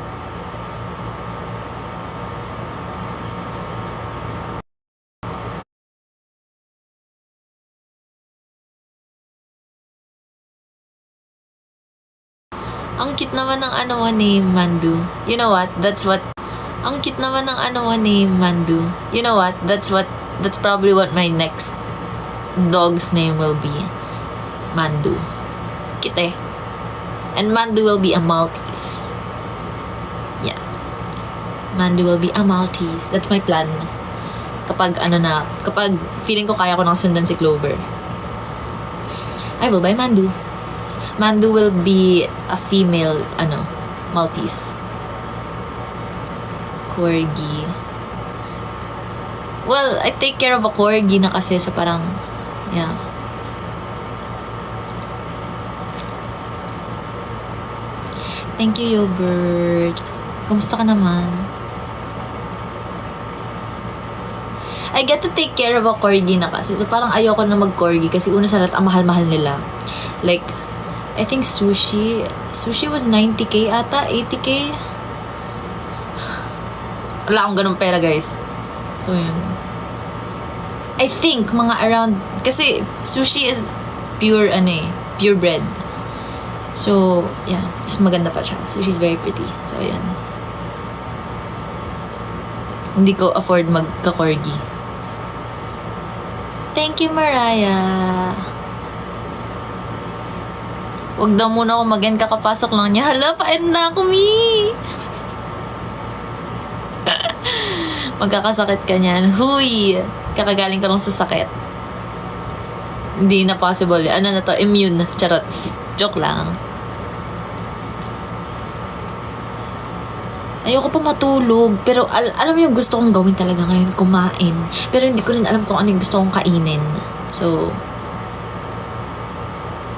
Ang cute naman ng ni Mandu. You know what? Ang cute naman ng ni Mandu. You know what? That's probably what my next dog's name will be. Mandu. Cute eh. And Mandu will be a Maltese. Yeah. Mandu will be a Maltese. That's my plan. Kapag feeling ko kaya ko nang sundan si Clover, I will buy Mandu. Mandu will be a female, Maltese. Corgi. Well, I take care of a Corgi na kasi, so parang, yeah. Thank you, Yogurt. Kumusta ka naman? I get to take care of a Corgi na kasi. So, parang ayoko na mag-Corgi kasi una sa lahat, ang mahal-mahal nila. Like, I think Sushi was 90k ata, 80k. Wala akong ganun pera, guys. So, yun. I think, mga around, kasi Sushi is pure, pure bread. So, yeah. Mas maganda pa siya. Sushi's very pretty. So, ayan. Hindi ko afford magka-corgi. Thank you, Mariah. Wag daw muna ako mag-end, kakapasok lang niya. Hala, pa-end na ako, Mi! Magkakasakit ka niyan. Huy! Kakagaling ka lang sa sakit. Hindi na possible. Ano na to? Immune. Charot. Joke lang. Ayoko pa matulog. Pero alam mo yung gusto kong gawin talaga ngayon, kumain. Pero hindi ko rin alam kung ano yung gusto kong kainin. So,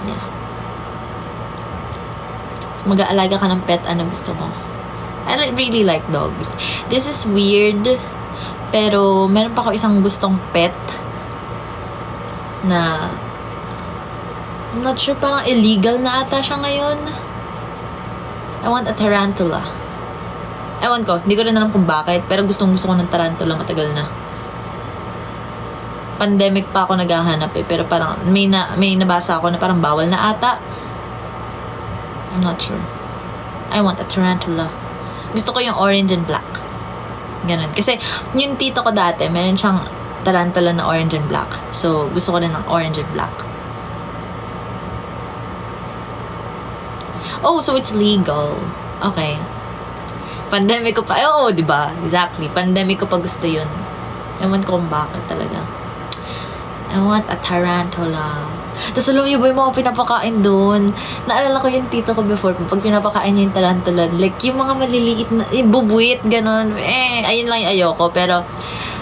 yeah. Mag-aalaga ka ng pet, ano gusto mo? I really like dogs. This is weird. Pero meron pa ako isang gustong pet na I'm not sure, parang illegal na ata siya ngayon. I want a tarantula. Ewan ko, hindi ko rin alam kung bakit, pero gusto ko ng tarantula, matagal na. Pandemic pa ako naghahanap pero parang may nabasa ako na parang bawal na ata. I'm not sure. I want a tarantula. Gusto ko yung orange and black. Ganun. Kasi yung tito ko dati, meron siyang tarantula na orange and black. So, gusto ko rin ng orange and black. Oh, so it's legal. Okay. Pandemic ko pa. Oo, diba? Exactly. Pandemic ko pa gusto yun. Ewan ko kung bakit talaga. I want a tarantula. Tapos alam niyo ba yung mga pinapakain doon? Naalala ko yung tito ko before. Pag pinapakain niya yung tarantula, like yung mga maliliit na, yung bubuit, ganun. Ayun lang yung ayoko. Pero,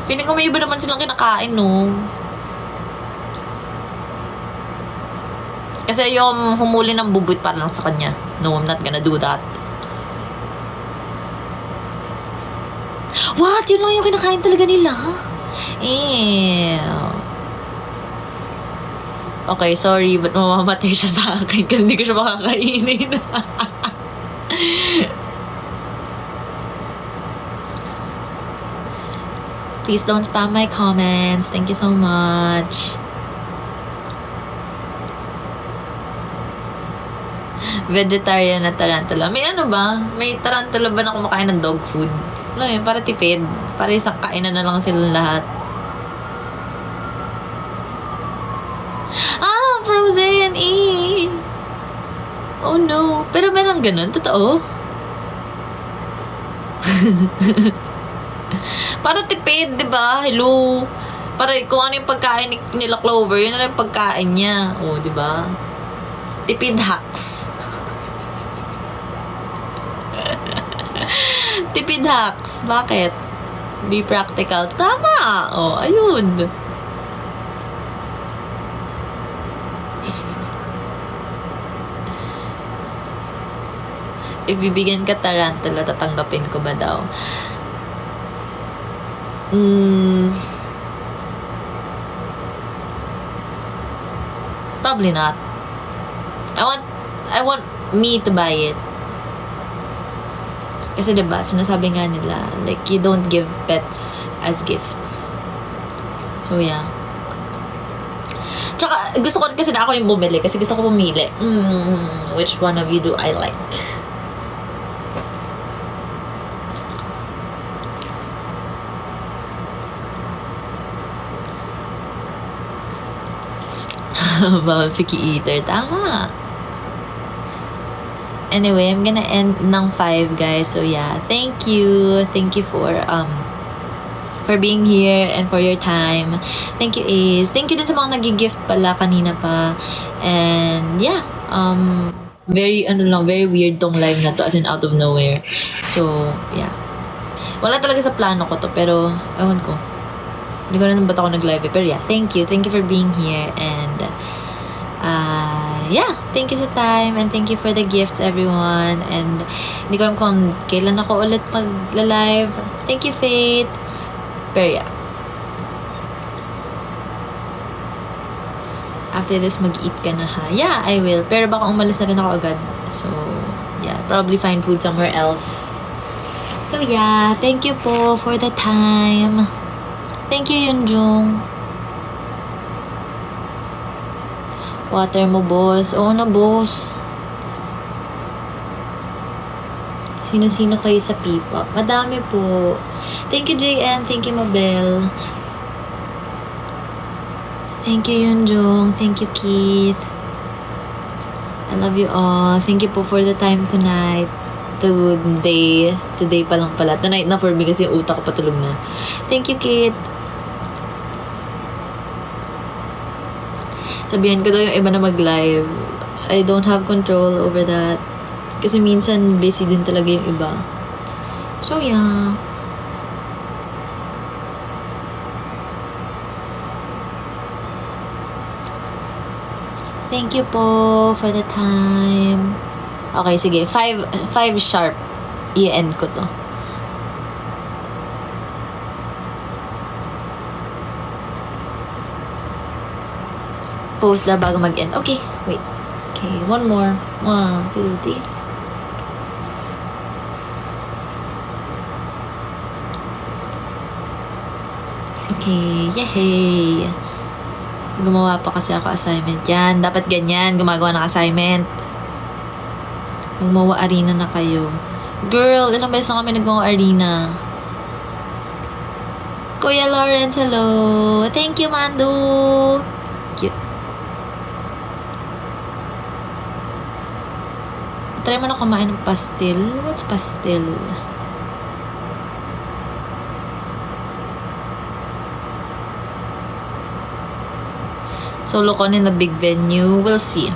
feeling ko may iba naman silang kinakain, no? Kasi yung humuli ng bubuit para lang sa kanya. No, I'm not gonna do that. What? Yun lang yung kinakain talaga nila? Ew. Okay, sorry, but mamamatay siya sa akin kasi hindi ko siya makakainin. Please don't spam my comments. Thank you so much. Vegetarian na tarantula. May ano ba? May tarantula ba na kumakain ng dog food? Ano yun? Para tipid. Para isang kainan na lang silang lahat. Ah! Frozen! Oh no. Pero meron ganun? Totoo? Para tipid, diba? Hello? Para kung ano yung pagkain nila Clover, yun na lang yung pagkain niya. Oh, diba? Tipid hacks. Tipid hacks. Bakit? Be practical. Tama! Oh, ayun. If bibigyan ka tarantula, tatanggapin ko ba daw? Probably not. I want me to buy it. Kasi diba, sinasabi nga nila, like, you don't give pets as gifts. So, yeah. Tsaka, gusto ko rin kasi na ako yung bumili kasi gusto ko pumili. Which one of you do I like? Bawal picky eater. Tama. Anyway, I'm gonna end ng 5, guys. So, yeah. Thank you. Thank you for being here and for your time. Thank you, Ace. Thank you din sa mga nag-gift pala kanina pa. And, yeah. Very weird tong live na to, as in out of nowhere. So, yeah. Wala talaga sa plano ko to, pero, ewan ko. Hindi ko na ba't ako nag-live eh. Pero yeah, thank you. Thank you for being here. And, yeah, thank you sa time. And thank you for the gifts, everyone. And, hindi ko alam kung kailan ako ulit mag-live. Thank you, Faith. Pero yeah. After this, mag-eat ka na ha? Yeah, I will. Pero baka umalis na rin ako agad. So, yeah, probably find food somewhere else. So, yeah, thank you po for the time. Thank you, Yunjung. Water mo, boss. Oo na, boss. Sino-sino kayo sa P-pop? Madami po. Thank you, JM. Thank you, Mabel. Thank you, Yunjung. Thank you, Keith. I love you all. Thank you po for the time tonight. Today pa lang pala. Tonight na for me kasi yung utak ko patulog na. Thank you, Kate. Sabihan ko daw yung iba na mag-live. I don't have control over that. Kasi minsan busy din talaga yung iba. So, yeah. Thank you po for the time. Okay, sige. 5 sharp. I-end ko to. Post na bago mag-end. Okay, wait. Okay, one more. 1, 2, 3. Okay, yay! Gumawa pa kasi ako assignment. Yan, dapat ganyan. Gumagawa ng assignment. Gumawa arena na kayo. Girl, ilang beses na kami nagmawa arena. Kuya Lawrence, hello! Thank you, Mando! Cute. Try mo na kumain ng pastel. What's pastel? Solo con in a big venue. We'll see.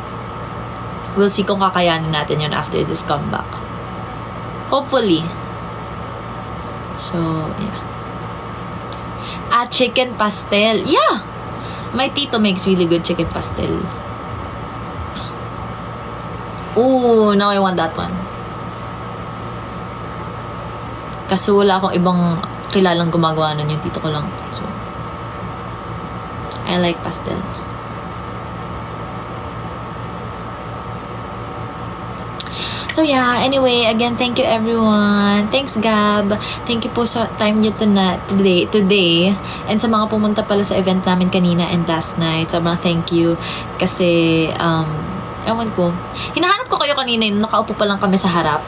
We'll see kung kakayanin natin yun after this comeback. Hopefully. So, yeah. Chicken pastel. Yeah! My tito makes really good chicken pastel. Ooh, now I want that one. Kaso wala akong ibang kilalang gumagawa nun, yung tito ko lang. So, I like pastel. So yeah, anyway, again, thank you everyone. Thanks, Gab. Thank you po sa time niyo today. And sa mga pumunta pala sa event namin kanina and last night. Sobrang thank you. Kasi, ewan ko. Hinahanap ko kayo kanina, nakaupo pa lang kami sa harap.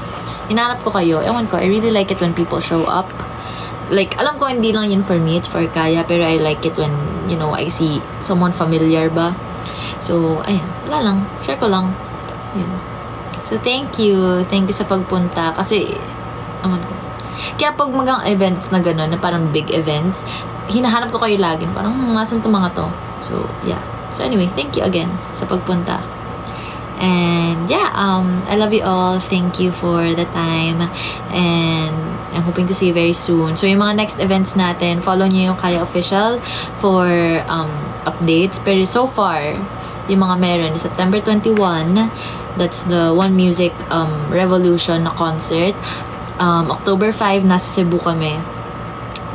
Hinahanap ko kayo. Ewan ko, I really like it when people show up. Like, alam ko hindi lang yun for me, it's for Kaya. Pero I like it when, you know, I see someone familiar ba. So, ayan. Wala lang. Share ko lang. Yun. So, thank you. Thank you sa pagpunta. Kasi, aman ko. Kaya pag magang events na gano'n, na parang big events, hinahanap ko kayo lagi. Parang, masan to mga to? So, yeah. So, anyway, thank you again sa pagpunta. And, yeah, I love you all. Thank you for the time. And, I'm hoping to see you very soon. So, yung mga next events natin, follow nyo yung Kaya Official for updates. Pero so far, yung mga meron, September 21, that's the One Music Revolution na concert. October 5, nasa Cebu kami.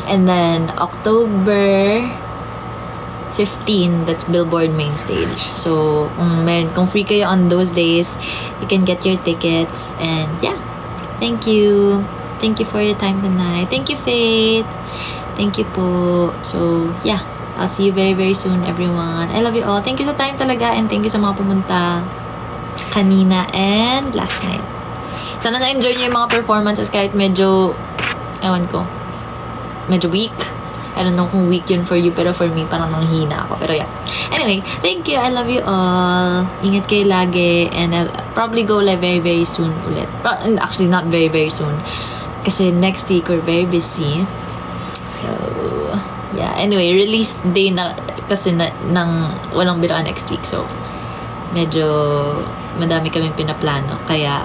And then, October 15, that's Billboard Main Stage. So, kung free kayo on those days, you can get your tickets. And, yeah. Thank you. Thank you for your time tonight. Thank you, Faith. Thank you po. So, yeah. I'll see you very, very soon, everyone. I love you all. Thank you sa time talaga. And thank you sa mga pumunta kanina and last night. Sana na-enjoy nyo yung mga performances kahit medyo, ewan ko, medyo weak. I don't know kung week yun for you, pero for me, parang nanghina ako. Pero yeah. Anyway, thank you. I love you all. Ingat kayo lagi. And I'll probably go live very, very soon ulit. Actually, not very, very soon. Kasi next week, we're very busy. So, yeah. Anyway, release day na kasi nang walang biroan next week. So, medyo madami kaming pinaplano. Kaya,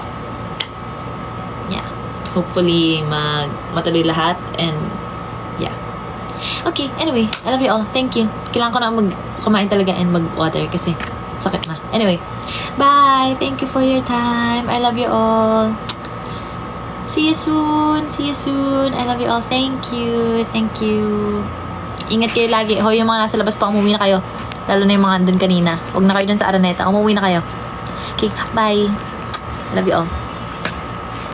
yeah. Hopefully, matuloy lahat. And, yeah. Okay, anyway. I love you all. Thank you. Kailangan ko na kumain talaga and mag-water kasi sakit na. Anyway. Bye! Thank you for your time. I love you all. See you soon. See you soon. I love you all. Thank you. Thank you. Ingat kayo lagi. Hoy, yung mga nasa labas pa, umuwi na kayo. Lalo na yung mga andun kanina. Huwag na kayo dun sa Araneta. Umuwi na kayo. Okay, bye. Love you all.